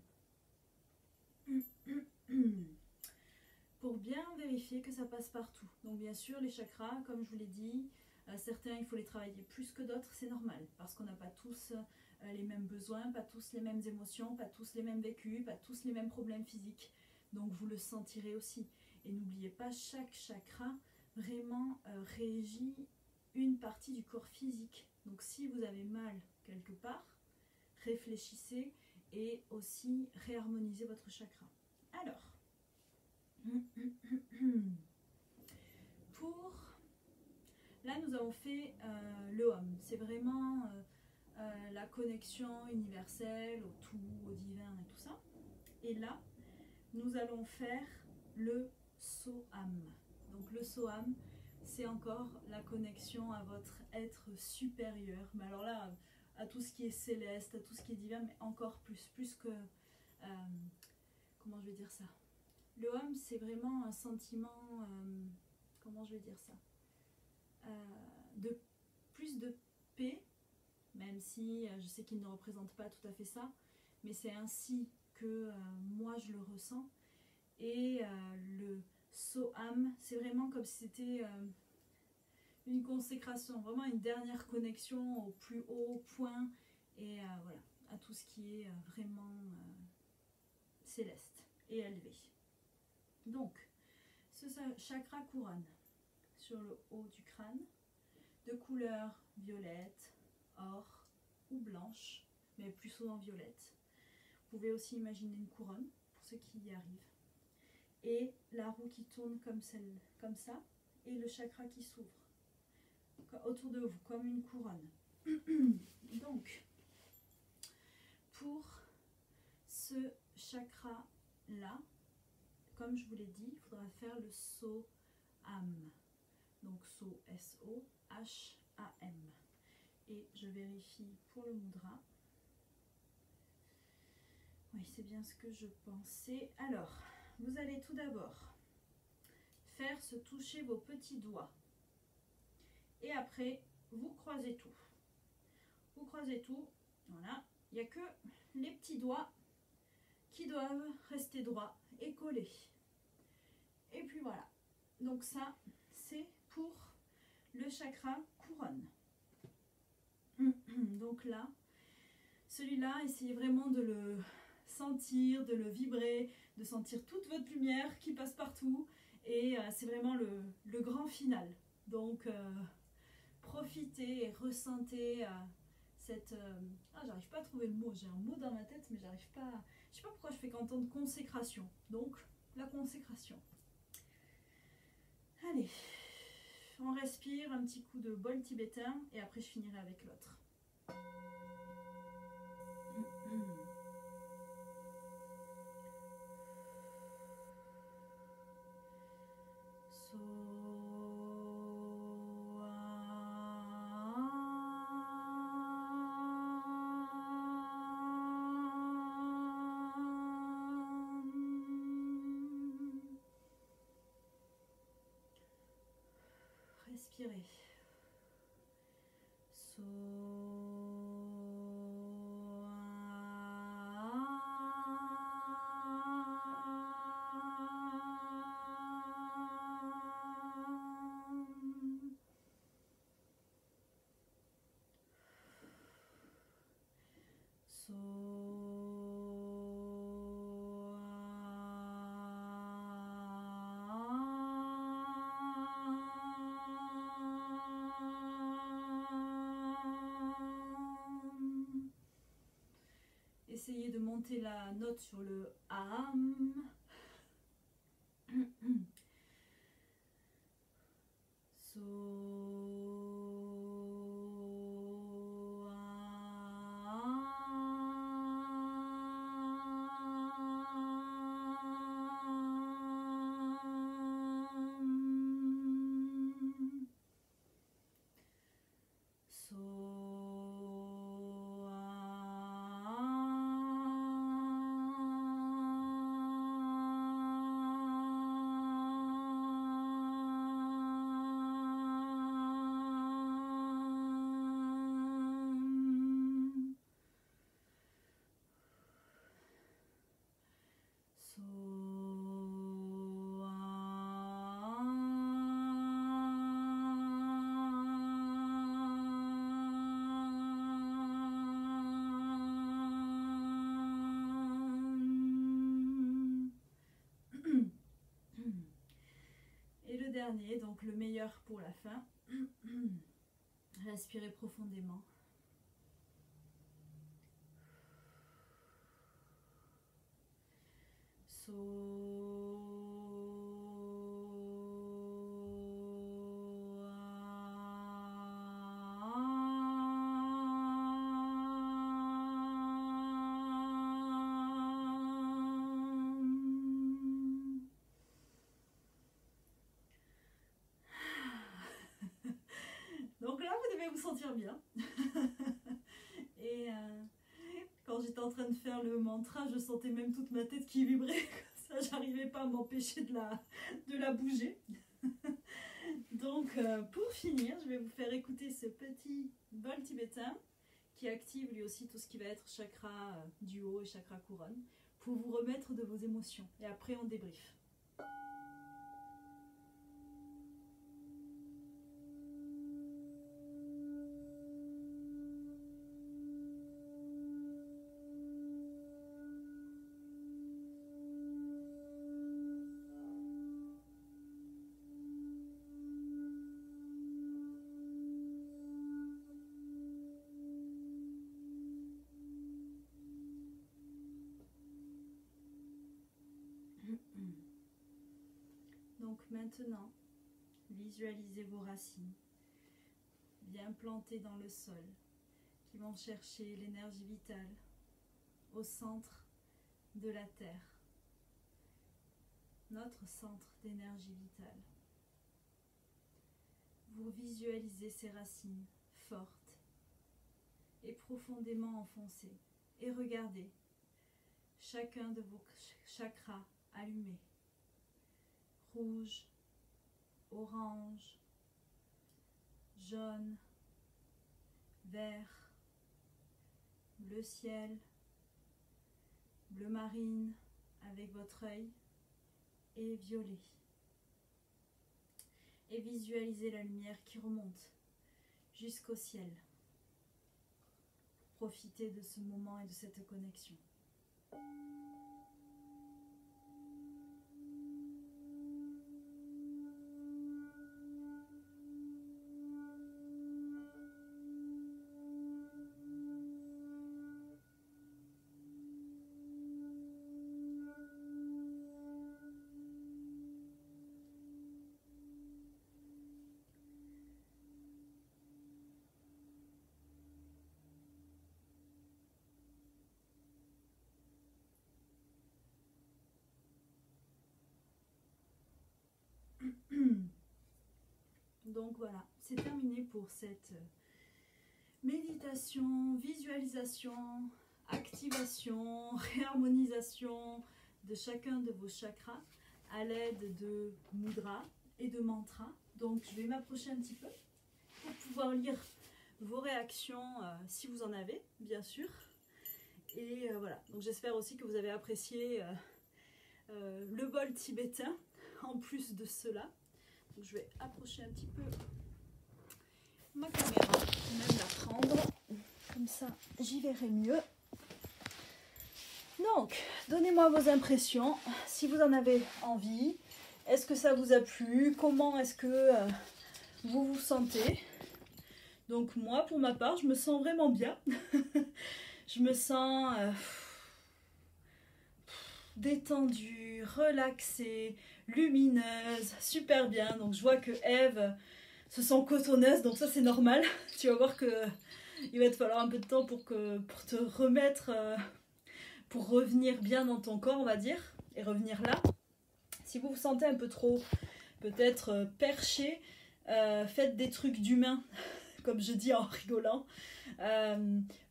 Pour bien vérifier que ça passe partout. Donc bien sûr les chakras, comme je vous l'ai dit, certains il faut les travailler plus que d'autres, c'est normal, parce qu'on n'a pas tous les mêmes besoins, pas tous les mêmes émotions, pas tous les mêmes vécus, pas tous les mêmes problèmes physiques. Donc vous le sentirez aussi. Et n'oubliez pas, chaque chakra vraiment régit une partie du corps physique. Donc si vous avez mal quelque part, réfléchissez et aussi réharmonisez votre chakra. Alors, pour... Là nous avons fait le Om. C'est vraiment la connexion universelle au tout, au divin et tout ça. Et là, nous allons faire le Soham. Donc le Soham, c'est encore la connexion à votre être supérieur. Mais alors là, à tout ce qui est céleste, à tout ce qui est divin, mais encore plus que... comment je vais dire ça? Le Hum, c'est vraiment un sentiment... comment je vais dire ça? De plus de paix, même si je sais qu'il ne représente pas tout à fait ça, mais c'est ainsi que moi je le ressens. Et le Soham, c'est vraiment comme si c'était une consécration, vraiment une dernière connexion au plus haut point et voilà, à tout ce qui est vraiment céleste et élevé. Donc, ce chakra couronne sur le haut du crâne, de couleur violette, or ou blanche, mais plus souvent violette. Vous pouvez aussi imaginer une couronne pour ceux qui y arrivent. Et la roue qui tourne comme ça, et le chakra qui s'ouvre autour de vous, comme une couronne. Donc, pour ce chakra-là, comme je vous l'ai dit, il faudra faire le Soham. Donc, So, S-O-H-A-M. Et je vérifie pour le mudra. Oui, c'est bien ce que je pensais. Alors, vous allez tout d'abord faire se toucher vos petits doigts. Et après, vous croisez tout. Vous croisez tout. Voilà. Il n'y a que les petits doigts qui doivent rester droits et collés. Et puis voilà. Donc ça, c'est pour le chakra couronne. Donc là, celui-là, essayez vraiment de le sentir, de le vibrer, de sentir toute votre lumière qui passe partout. Et c'est vraiment le grand final. Donc, profitez et ressentez cette... ah, j'arrive pas à trouver le mot. J'ai un mot dans ma tête, mais j'arrive pas... Je sais pas pourquoi je fais qu'entendre consécration. Donc, la consécration. Allez, on respire un petit coup de bol tibétain et après je finirai avec l'autre. Respirez. Essayez de monter la note sur le AM. Et le dernier, donc le meilleur pour la fin. Respirez profondément. vous sentir bien. Et quand j'étais en train de faire le mantra, je sentais même toute ma tête qui vibrait. Ça, j'arrivais pas à m'empêcher de la bouger. Donc, pour finir, je vais vous faire écouter ce petit bol tibétain qui active lui aussi tout ce qui va être chakra du haut et chakra couronne pour vous remettre de vos émotions. Et après, on débriefe. Donc maintenant, visualisez vos racines bien plantées dans le sol qui vont chercher l'énergie vitale au centre de la terre, notre centre d'énergie vitale. Vous visualisez ces racines fortes et profondément enfoncées et regardez chacun de vos chakras allumés. Rouge, orange, jaune, vert, bleu ciel, bleu marine avec votre œil et violet. Et visualisez la lumière qui remonte jusqu'au ciel. Profitez de ce moment et de cette connexion. Donc voilà, c'est terminé pour cette méditation, visualisation, activation, réharmonisation de chacun de vos chakras à l'aide de mudras et de mantras. Donc je vais m'approcher un petit peu pour pouvoir lire vos réactions si vous en avez, bien sûr. Et voilà, donc j'espère aussi que vous avez apprécié le bol tibétain en plus de cela. Donc je vais approcher un petit peu ma caméra, même la prendre, comme ça j'y verrai mieux. Donc, donnez-moi vos impressions, si vous en avez envie. Est-ce que ça vous a plu? Comment est-ce que vous vous sentez? Donc moi, pour ma part, je me sens vraiment bien. Je me sens détendue, relaxée, lumineuse, super bien. Donc je vois que Eve se sent cotonneuse, donc ça c'est normal. Tu vas voir que il va te falloir un peu de temps pour te remettre, pour revenir bien dans ton corps, on va dire, et revenir là. Si vous vous sentez un peu trop, peut-être perché, faites des trucs d'humain, comme je dis en rigolant.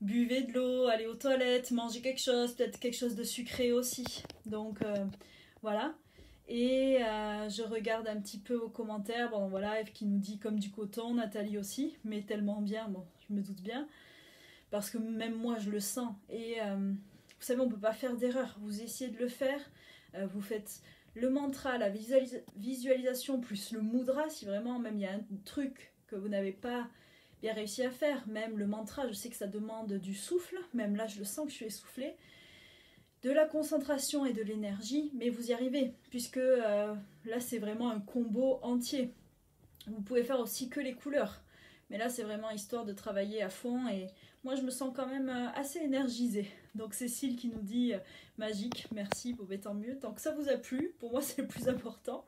Buvez de l'eau, allez aux toilettes, mangez quelque chose, peut-être quelque chose de sucré aussi. Donc voilà. Et je regarde un petit peu vos commentaires. Bon voilà, Eve qui nous dit comme du coton, Nathalie aussi, mais tellement bien, bon, je me doute bien. Parce que même moi je le sens. Et vous savez, on ne peut pas faire d'erreur. Vous essayez de le faire, vous faites le mantra, la visualisation plus le mudra, si vraiment même il y a un truc que vous n'avez pas bien réussi à faire, même le mantra, je sais que ça demande du souffle, même là je le sens que je suis essoufflée, de la concentration et de l'énergie, mais vous y arrivez, puisque là c'est vraiment un combo entier. Vous pouvez faire aussi que les couleurs, mais là c'est vraiment histoire de travailler à fond, et moi je me sens quand même assez énergisée. Donc Cécile qui nous dit magique, merci, bon, tant mieux, tant que ça vous a plu, pour moi c'est le plus important.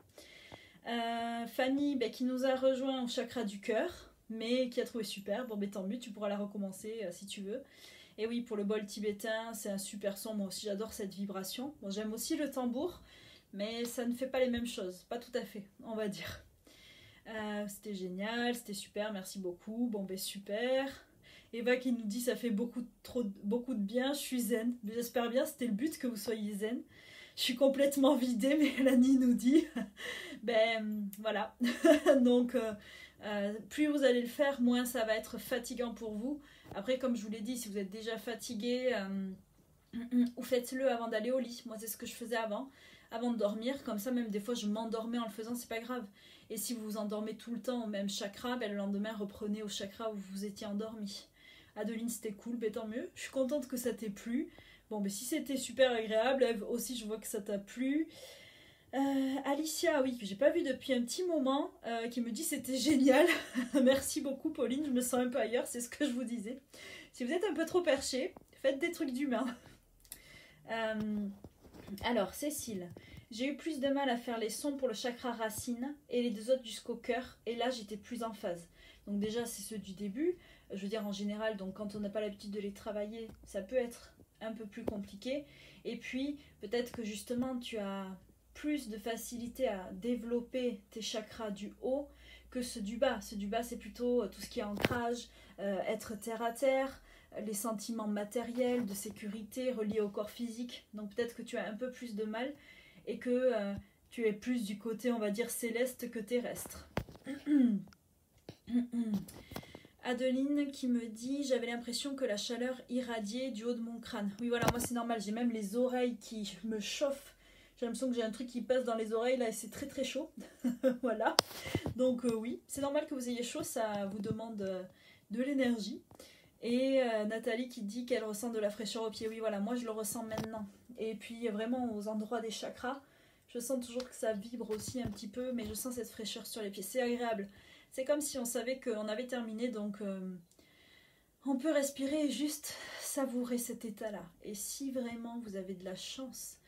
Fanny qui nous a rejoint au chakra du cœur, mais qui a trouvé super, bon tant mieux, tu pourras la recommencer si tu veux. Et oui, pour le bol tibétain, c'est un super son, moi aussi j'adore cette vibration. Bon, j'aime aussi le tambour, mais ça ne fait pas les mêmes choses, pas tout à fait, on va dire. C'était génial, c'était super, merci beaucoup. Bon ben super. Eva qui nous dit ça fait beaucoup de bien, je suis zen. J'espère bien, c'était le but que vous soyez zen. Je suis complètement vidée, Mélanie nous dit. Ben voilà. Donc plus vous allez le faire, moins ça va être fatigant pour vous. Après, comme je vous l'ai dit, si vous êtes déjà fatigué, ou faites-le avant d'aller au lit. Moi, c'est ce que je faisais avant de dormir. Comme ça, même des fois, je m'endormais en le faisant, c'est pas grave. Et si vous vous endormez tout le temps au même chakra, ben, le lendemain, reprenez au chakra où vous étiez endormi. Adeline, c'était cool, ben, tant mieux. Je suis contente que ça t'ait plu. Bon, ben, si c'était super agréable, Eve aussi, je vois que ça t'a plu. Alicia, oui, que j'ai pas vu depuis un petit moment, qui me dit c'était génial. Merci beaucoup, Pauline, je me sens un peu ailleurs, c'est ce que je vous disais. Si vous êtes un peu trop perché, faites des trucs d'humain. Alors, Cécile, j'ai eu plus de mal à faire les sons pour le chakra racine et les deux autres jusqu'au cœur, et là j'étais plus en phase. Donc déjà c'est ceux du début, je veux dire en général, donc quand on n'a pas l'habitude de les travailler, ça peut être un peu plus compliqué. Et puis peut-être que justement tu as plus de facilité à développer tes chakras du haut que ceux du bas. Ceux du bas c'est plutôt tout ce qui est ancrage, être terre à terre, les sentiments matériels, de sécurité reliés au corps physique. Donc peut-être que tu as un peu plus de mal et que tu es plus du côté, on va dire, céleste que terrestre. Adeline qui me dit, j'avais l'impression que la chaleur irradiait du haut de mon crâne. Oui voilà, moi c'est normal, j'ai même les oreilles qui me chauffent. J'ai l'impression que j'ai un truc qui passe dans les oreilles là et c'est très très chaud. Voilà. Donc oui, c'est normal que vous ayez chaud, ça vous demande de l'énergie. Et Nathalie qui dit qu'elle ressent de la fraîcheur aux pieds. Oui, voilà, moi je le ressens maintenant. Et puis vraiment aux endroits des chakras, je sens toujours que ça vibre aussi un petit peu, mais je sens cette fraîcheur sur les pieds. C'est agréable. C'est comme si on savait qu'on avait terminé, donc on peut respirer et juste savourer cet état-là. Et si vraiment vous avez de la chance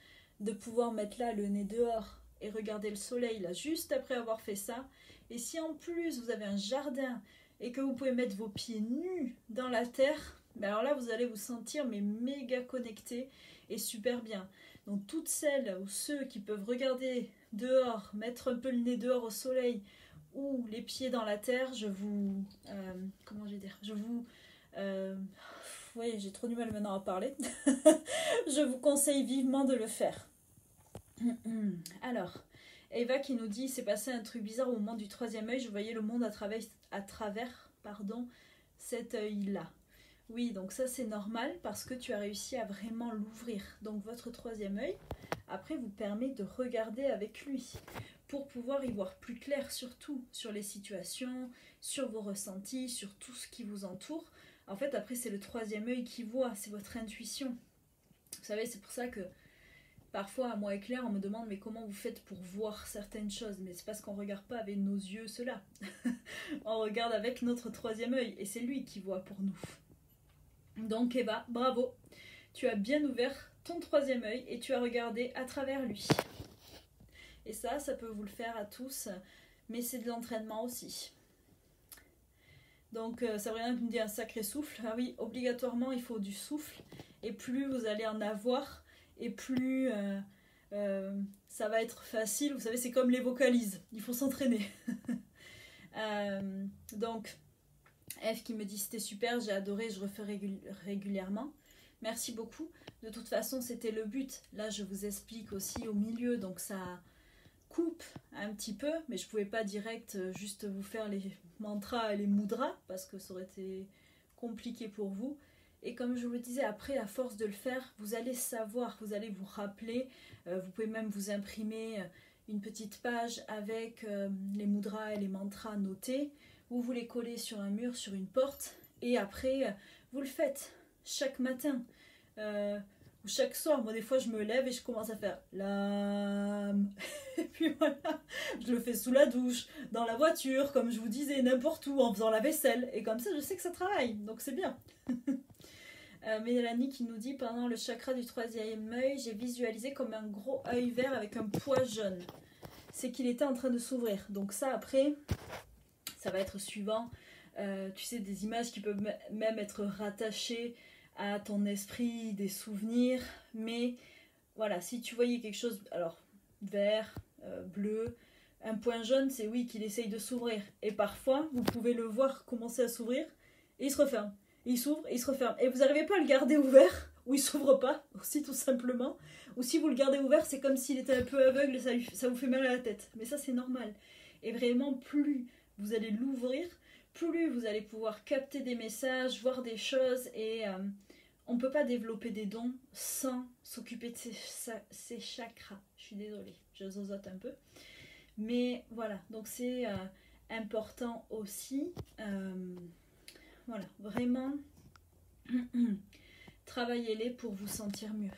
de pouvoir mettre là le nez dehors et regarder le soleil là juste après avoir fait ça, et si en plus vous avez un jardin et que vous pouvez mettre vos pieds nus dans la terre, ben alors là vous allez vous sentir mais méga connecté et super bien. Donc toutes celles ou ceux qui peuvent regarder dehors, mettre un peu le nez dehors au soleil ou les pieds dans la terre, je vous comment je vais dire, oui, j'ai trop du mal maintenant à parler. Je vous conseille vivement de le faire. Alors, Eva qui nous dit, c'est passé un truc bizarre au moment du troisième œil, je voyais le monde à travers cet œil-là. Oui, donc ça c'est normal parce que tu as réussi à vraiment l'ouvrir. Donc votre troisième œil, après, vous permet de regarder avec lui pour pouvoir y voir plus clair sur tout, sur les situations, sur vos ressentis, sur tout ce qui vous entoure. En fait, après, c'est le troisième œil qui voit, c'est votre intuition. Vous savez, c'est pour ça que parfois, à moi et Claire, on me demande mais comment vous faites pour voir certaines choses? Mais c'est parce qu'on ne regarde pas avec nos yeux cela. On regarde avec notre troisième œil et c'est lui qui voit pour nous. Donc Eva, bravo, tu as bien ouvert ton troisième œil et tu as regardé à travers lui. Et ça peut vous le faire à tous, mais c'est de l'entraînement aussi. Donc Sabrina me dit un sacré souffle. Ah oui, obligatoirement il faut du souffle. Et plus vous allez en avoir, et plus ça va être facile. Vous savez, c'est comme les vocalises, il faut s'entraîner. Donc, Eve qui me dit c'était super, j'ai adoré, je refais régulièrement. Merci beaucoup. De toute façon, c'était le but. Là, je vous explique aussi au milieu, donc ça coupe un petit peu, mais je pouvais pas direct juste vous faire les mantras et les mudras parce que ça aurait été compliqué pour vous. Et comme je vous le disais, après, à force de le faire, vous allez savoir, vous allez vous rappeler. Vous pouvez même vous imprimer une petite page avec les mudras et les mantras notés, ou vous les collez sur un mur, sur une porte, et après, vous le faites chaque matin. Ou chaque soir. Moi, des fois, je me lève et je commence à faire l'âme. Et puis voilà, je le fais sous la douche, dans la voiture, comme je vous disais, n'importe où, en faisant la vaisselle. Et comme ça, je sais que ça travaille. Donc, c'est bien. Mélanie qui nous dit, pendant le chakra du troisième œil, j'ai visualisé comme un gros œil vert avec un poids jaune. C'est qu'il était en train de s'ouvrir. Donc ça, après, ça va être suivant. Tu sais, des images qui peuvent même être rattachées à ton esprit, des souvenirs. Mais voilà, si tu voyais quelque chose, alors vert, bleu, Un point jaune, c'est oui, qu'il essaye de s'ouvrir. Et parfois, vous pouvez le voir commencer à s'ouvrir et il se referme. Il s'ouvre et il se referme. Et vous n'arrivez pas à le garder ouvert, ou il s'ouvre pas, aussi tout simplement. Ou si vous le gardez ouvert, c'est comme s'il était un peu aveugle et ça vous fait mal à la tête. Mais ça, c'est normal. Et vraiment, plus vous allez l'ouvrir, plus vous allez pouvoir capter des messages, voir des choses. Et on ne peut pas développer des dons sans s'occuper de ses chakras. Je suis désolée, je zozote un peu. Mais voilà, donc c'est important aussi. Voilà, vraiment, travaillez-les pour vous sentir mieux.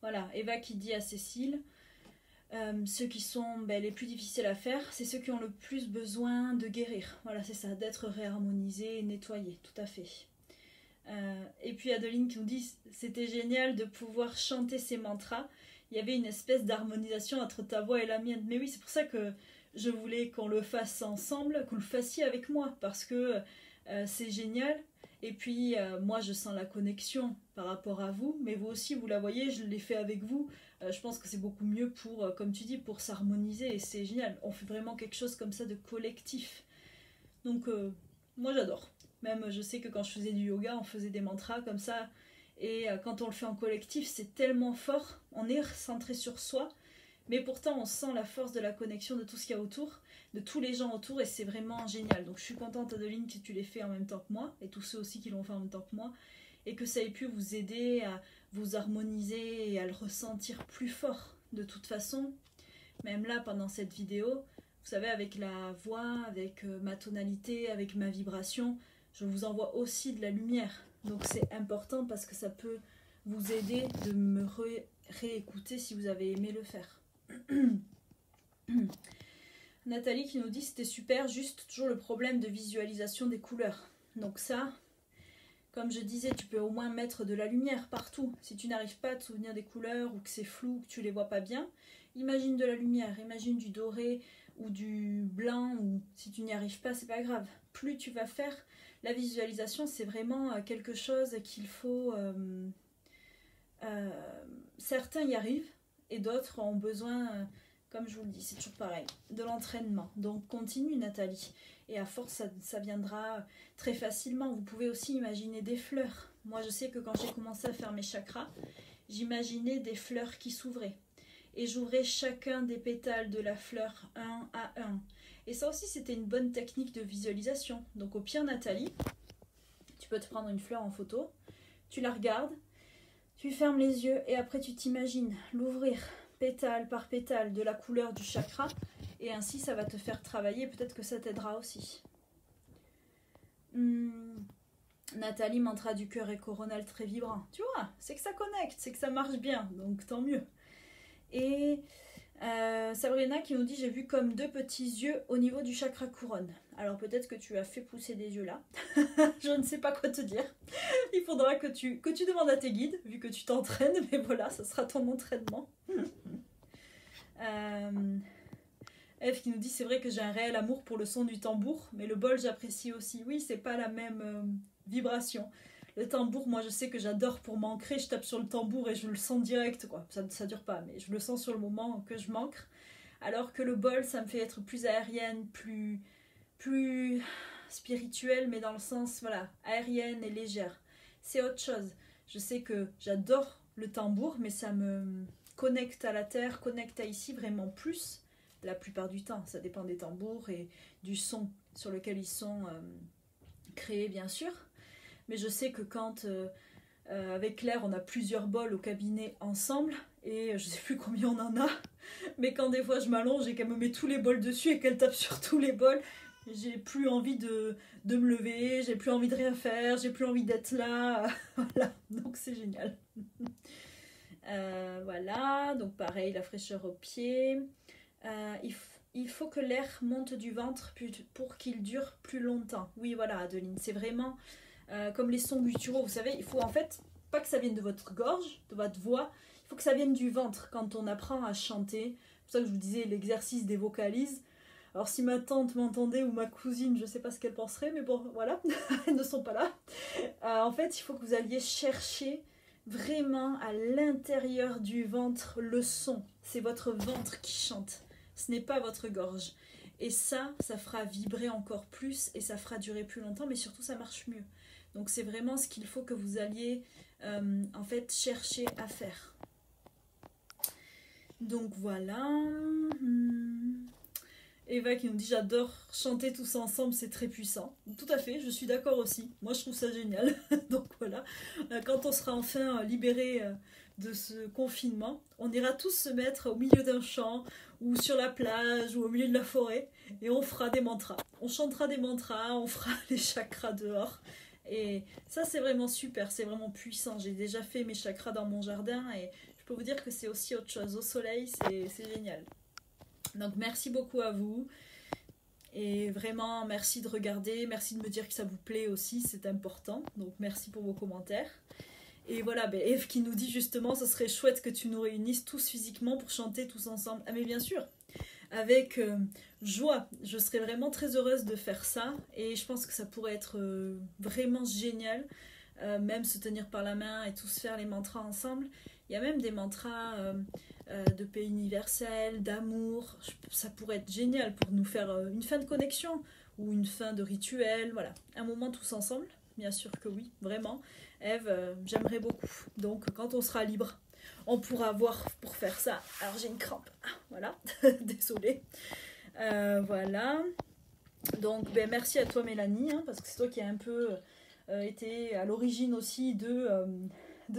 Voilà, Eva qui dit à Cécile, ceux qui sont les plus difficiles à faire, c'est ceux qui ont le plus besoin de guérir. Voilà, c'est ça, d'être réharmonisé et nettoyé, tout à fait. Et puis Adeline qui nous dit, c'était génial de pouvoir chanter ces mantras. Il y avait une espèce d'harmonisation entre ta voix et la mienne. Mais oui, c'est pour ça que je voulais qu'on le fasse ensemble, que vous le fassiez avec moi, parce que c'est génial. Et puis, moi, je sens la connexion par rapport à vous, mais vous aussi, vous la voyez, je l'ai fait avec vous. Je pense que c'est beaucoup mieux pour, comme tu dis, pour s'harmoniser, et c'est génial. On fait vraiment quelque chose comme ça de collectif. Donc, moi, j'adore. Même, je sais que quand je faisais du yoga, on faisait des mantras comme ça, et quand on le fait en collectif, c'est tellement fort. On est centré sur soi, mais pourtant, on sent la force de la connexion de tout ce qu'il y a autour, de tous les gens autour, et c'est vraiment génial. Donc je suis contente, Adeline, que tu l'aies fait en même temps que moi, et tous ceux aussi qui l'ont fait en même temps que moi, et que ça ait pu vous aider à vous harmoniser et à le ressentir plus fort. De toute façon, même là, pendant cette vidéo, vous savez, avec la voix, avec ma tonalité, avec ma vibration, je vous envoie aussi de la lumière. Donc c'est important parce que ça peut vous aider de me réécouter si vous avez aimé le faire. Nathalie qui nous dit c'était super, juste toujours le problème de visualisation des couleurs. Donc ça, comme je disais, tu peux au moins mettre de la lumière partout. Si tu n'arrives pas à te souvenir des couleurs ou que c'est flou, que tu les vois pas bien, imagine de la lumière, imagine du doré ou du blanc, ou si tu n'y arrives pas, c'est pas grave. Plus tu vas faire, la visualisation c'est vraiment quelque chose qu'il faut... certains y arrivent et d'autres ont besoin... Comme je vous le dis, c'est toujours pareil, de l'entraînement. Donc continue Nathalie. Et à force, ça viendra très facilement. Vous pouvez aussi imaginer des fleurs. Moi, je sais que quand j'ai commencé à faire mes chakras, j'imaginais des fleurs qui s'ouvraient. Et j'ouvrais chacun des pétales de la fleur un à un. Et ça aussi, c'était une bonne technique de visualisation. Donc au pire, Nathalie, tu peux te prendre une fleur en photo, tu la regardes, tu fermes les yeux et après tu t'imagines l'ouvrir pétale par pétale de la couleur du chakra, et ainsi ça va te faire travailler, peut-être que ça t'aidera aussi. Nathalie, mantra du cœur et coronal très vibrant. Tu vois, c'est que ça connecte, c'est que ça marche bien, donc tant mieux. Et Sabrina qui nous dit, j'ai vu comme deux petits yeux au niveau du chakra couronne. Alors peut-être que tu as fait pousser des yeux là. Je ne sais pas quoi te dire. Il faudra que tu demandes à tes guides, vu que tu t'entraînes, mais voilà, ça sera ton entraînement. Eve qui nous dit, c'est vrai que j'ai un réel amour pour le son du tambour, mais le bol j'apprécie aussi. Oui, c'est pas la même vibration. Le tambour, moi je sais que j'adore pour m'ancrer, je tape sur le tambour et je le sens direct, quoi. Ça dure pas, mais je le sens sur le moment que je m'ancre. Alors que le bol, ça me fait être plus aérienne, plus spirituelle, mais dans le sens, voilà, aérienne et légère. C'est autre chose. Je sais que j'adore le tambour, mais ça me connecte à la terre, connecte à ici vraiment plus, la plupart du temps. Ça dépend des tambours et du son sur lequel ils sont créés, bien sûr. Mais je sais que quand, avec Claire, on a plusieurs bols au cabinet ensemble, et je sais plus combien on en a, mais quand des fois je m'allonge et qu'elle me met tous les bols dessus et qu'elle tape sur tous les bols, j'ai plus envie de me lever, j'ai plus envie de rien faire, j'ai plus envie d'être là. Voilà, donc c'est génial. Voilà, donc pareil, la fraîcheur aux pieds. Il faut que l'air monte du ventre pour qu'il dure plus longtemps. Oui, voilà, Adeline, c'est vraiment comme les sons gutturaux. Vous savez, il faut en fait pas que ça vienne de votre gorge, de votre voix, il faut que ça vienne du ventre quand on apprend à chanter. C'est pour ça que je vous disais l'exercice des vocalises. Alors si ma tante m'entendait ou ma cousine, je ne sais pas ce qu'elle penserait, mais bon, voilà, elles ne sont pas là. En fait, il faut que vous alliez chercher vraiment à l'intérieur du ventre le son. C'est votre ventre qui chante. Ce n'est pas votre gorge. Et ça fera vibrer encore plus et ça fera durer plus longtemps, mais surtout ça marche mieux. Donc c'est vraiment ce qu'il faut que vous alliez en fait chercher à faire. Donc voilà. Eva qui nous dit j'adore chanter tous ensemble, c'est très puissant. Tout à fait, je suis d'accord aussi. Moi je trouve ça génial. Donc voilà, quand on sera enfin libéré de ce confinement, on ira tous se mettre au milieu d'un champ ou sur la plage ou au milieu de la forêt et on fera des mantras. On chantera des mantras, on fera les chakras dehors. Et ça c'est vraiment super, c'est vraiment puissant. J'ai déjà fait mes chakras dans mon jardin et je peux vous dire que c'est aussi autre chose. Au soleil, c'est génial. Donc merci beaucoup à vous et vraiment merci de regarder, merci de me dire que ça vous plaît aussi, c'est important, donc merci pour vos commentaires. Et voilà, Eve qui nous dit justement ce serait chouette que tu nous réunisses tous physiquement pour chanter tous ensemble. Ah mais bien sûr, avec joie, je serais vraiment très heureuse de faire ça et je pense que ça pourrait être vraiment génial, même se tenir par la main et tous faire les mantras ensemble. Il y a même des mantras de paix universelle, d'amour. Ça pourrait être génial pour nous faire une fin de connexion ou une fin de rituel. Voilà, un moment tous ensemble. Bien sûr que oui, vraiment. Eve, j'aimerais beaucoup. Donc, quand on sera libre, on pourra voir pour faire ça. Alors, j'ai une crampe. Ah, voilà, désolée. Voilà. Donc, merci à toi, Mélanie, hein, parce que c'est toi qui as un peu été à l'origine aussi de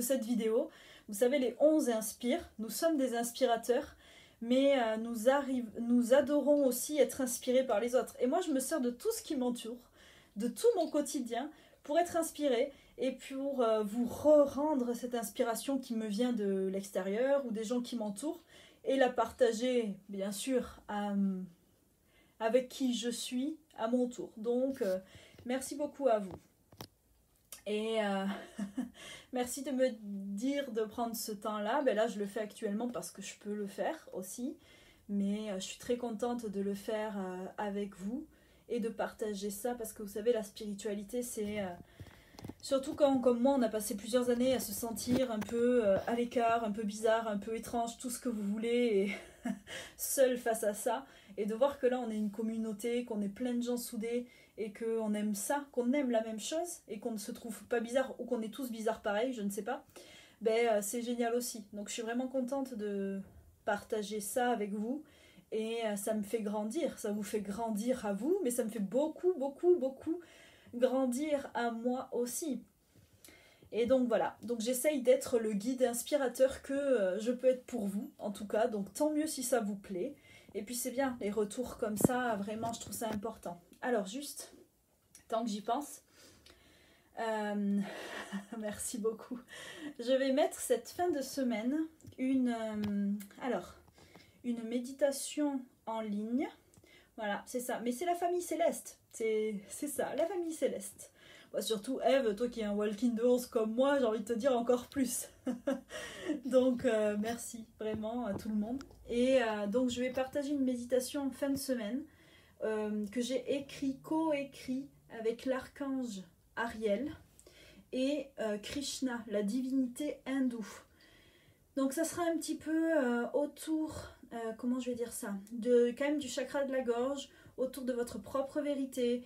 cette vidéo. Vous savez, les 11 inspirent. Nous sommes des inspirateurs, mais nous adorons aussi être inspirés par les autres. Et moi, je me sers de tout ce qui m'entoure, de tout mon quotidien, pour être inspirée et pour vous rendre cette inspiration qui me vient de l'extérieur ou des gens qui m'entourent et la partager, bien sûr, avec qui je suis à mon tour. Donc, merci beaucoup à vous. Et merci de me dire de prendre ce temps-là. Là, je le fais actuellement parce que je peux le faire aussi. Mais je suis très contente de le faire avec vous et de partager ça parce que vous savez, la spiritualité, c'est... surtout quand, comme moi, on a passé plusieurs années à se sentir un peu à l'écart, un peu bizarre, un peu étrange, tout ce que vous voulez, et seul face à ça. Et de voir que là, on est une communauté, qu'on est plein de gens soudés, et qu'on aime ça, qu'on aime la même chose, et qu'on ne se trouve pas bizarre, ou qu'on est tous bizarres pareil, je ne sais pas, c'est génial aussi. Donc je suis vraiment contente de partager ça avec vous, et ça me fait grandir, ça vous fait grandir à vous, mais ça me fait beaucoup, beaucoup, beaucoup grandir à moi aussi. Et donc voilà, donc j'essaye d'être le guide inspirateur que je peux être pour vous, en tout cas, donc tant mieux si ça vous plaît. Et puis c'est bien, les retours comme ça, vraiment, je trouve ça important. Alors juste, tant que j'y pense, merci beaucoup. Je vais mettre cette fin de semaine une méditation en ligne. Voilà, c'est ça. Mais c'est la famille céleste. C'est ça, la famille céleste. Surtout Eve, toi qui es un walking de 11 comme moi, j'ai envie de te dire encore plus. Donc merci vraiment à tout le monde. Et donc je vais partager une méditation en fin de semaine que j'ai co-écrit avec l'archange Ariel et Krishna, la divinité hindoue. Donc ça sera un petit peu autour, comment je vais dire ça, quand même du chakra de la gorge, autour de votre propre vérité.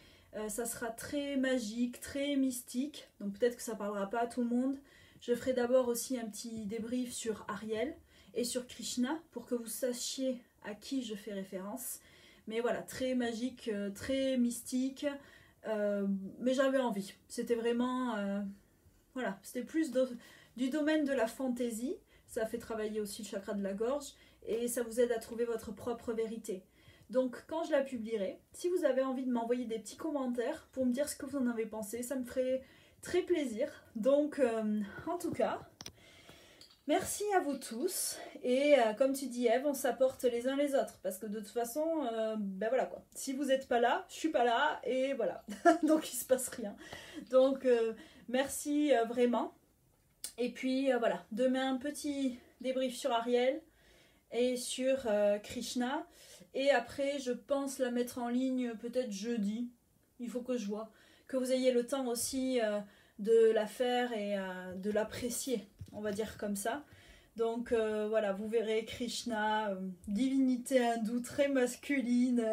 Ça sera très magique, très mystique, donc peut-être que ça ne parlera pas à tout le monde. Je ferai d'abord aussi un petit débrief sur Ariel et sur Krishna pour que vous sachiez à qui je fais référence. Mais voilà, très magique, très mystique, mais j'avais envie. C'était vraiment, voilà, c'était plus du domaine de la fantaisie. Ça fait travailler aussi le chakra de la gorge et ça vous aide à trouver votre propre vérité. Donc quand je la publierai, si vous avez envie de m'envoyer des petits commentaires pour me dire ce que vous en avez pensé, ça me ferait très plaisir. Donc en tout cas, merci à vous tous. Et comme tu dis Eve, on s'apporte les uns les autres. Parce que de toute façon, voilà quoi. Si vous n'êtes pas là, je suis pas là. Et voilà. Donc il se passe rien. Donc merci vraiment. Et puis voilà, demain un petit débrief sur Ariel et sur Krishna. Et après, je pense la mettre en ligne peut-être jeudi. Il faut que je vois. Que vous ayez le temps aussi de la faire et de l'apprécier. on va dire comme ça. Donc voilà, vous verrez Krishna, divinité hindoue très masculine.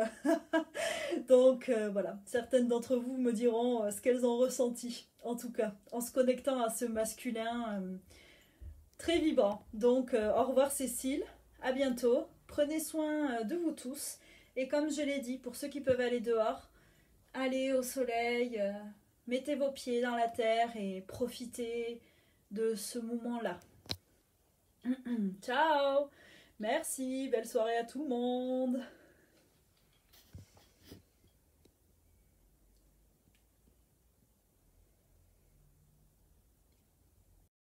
Donc voilà, certaines d'entre vous me diront ce qu'elles ont ressenti, en tout cas, en se connectant à ce masculin très vibrant. Donc au revoir Cécile, à bientôt, prenez soin de vous tous. Et comme je l'ai dit, pour ceux qui peuvent aller dehors, allez au soleil, mettez vos pieds dans la terre et profitez de ce moment-là. Ciao, merci, belle soirée à tout le monde.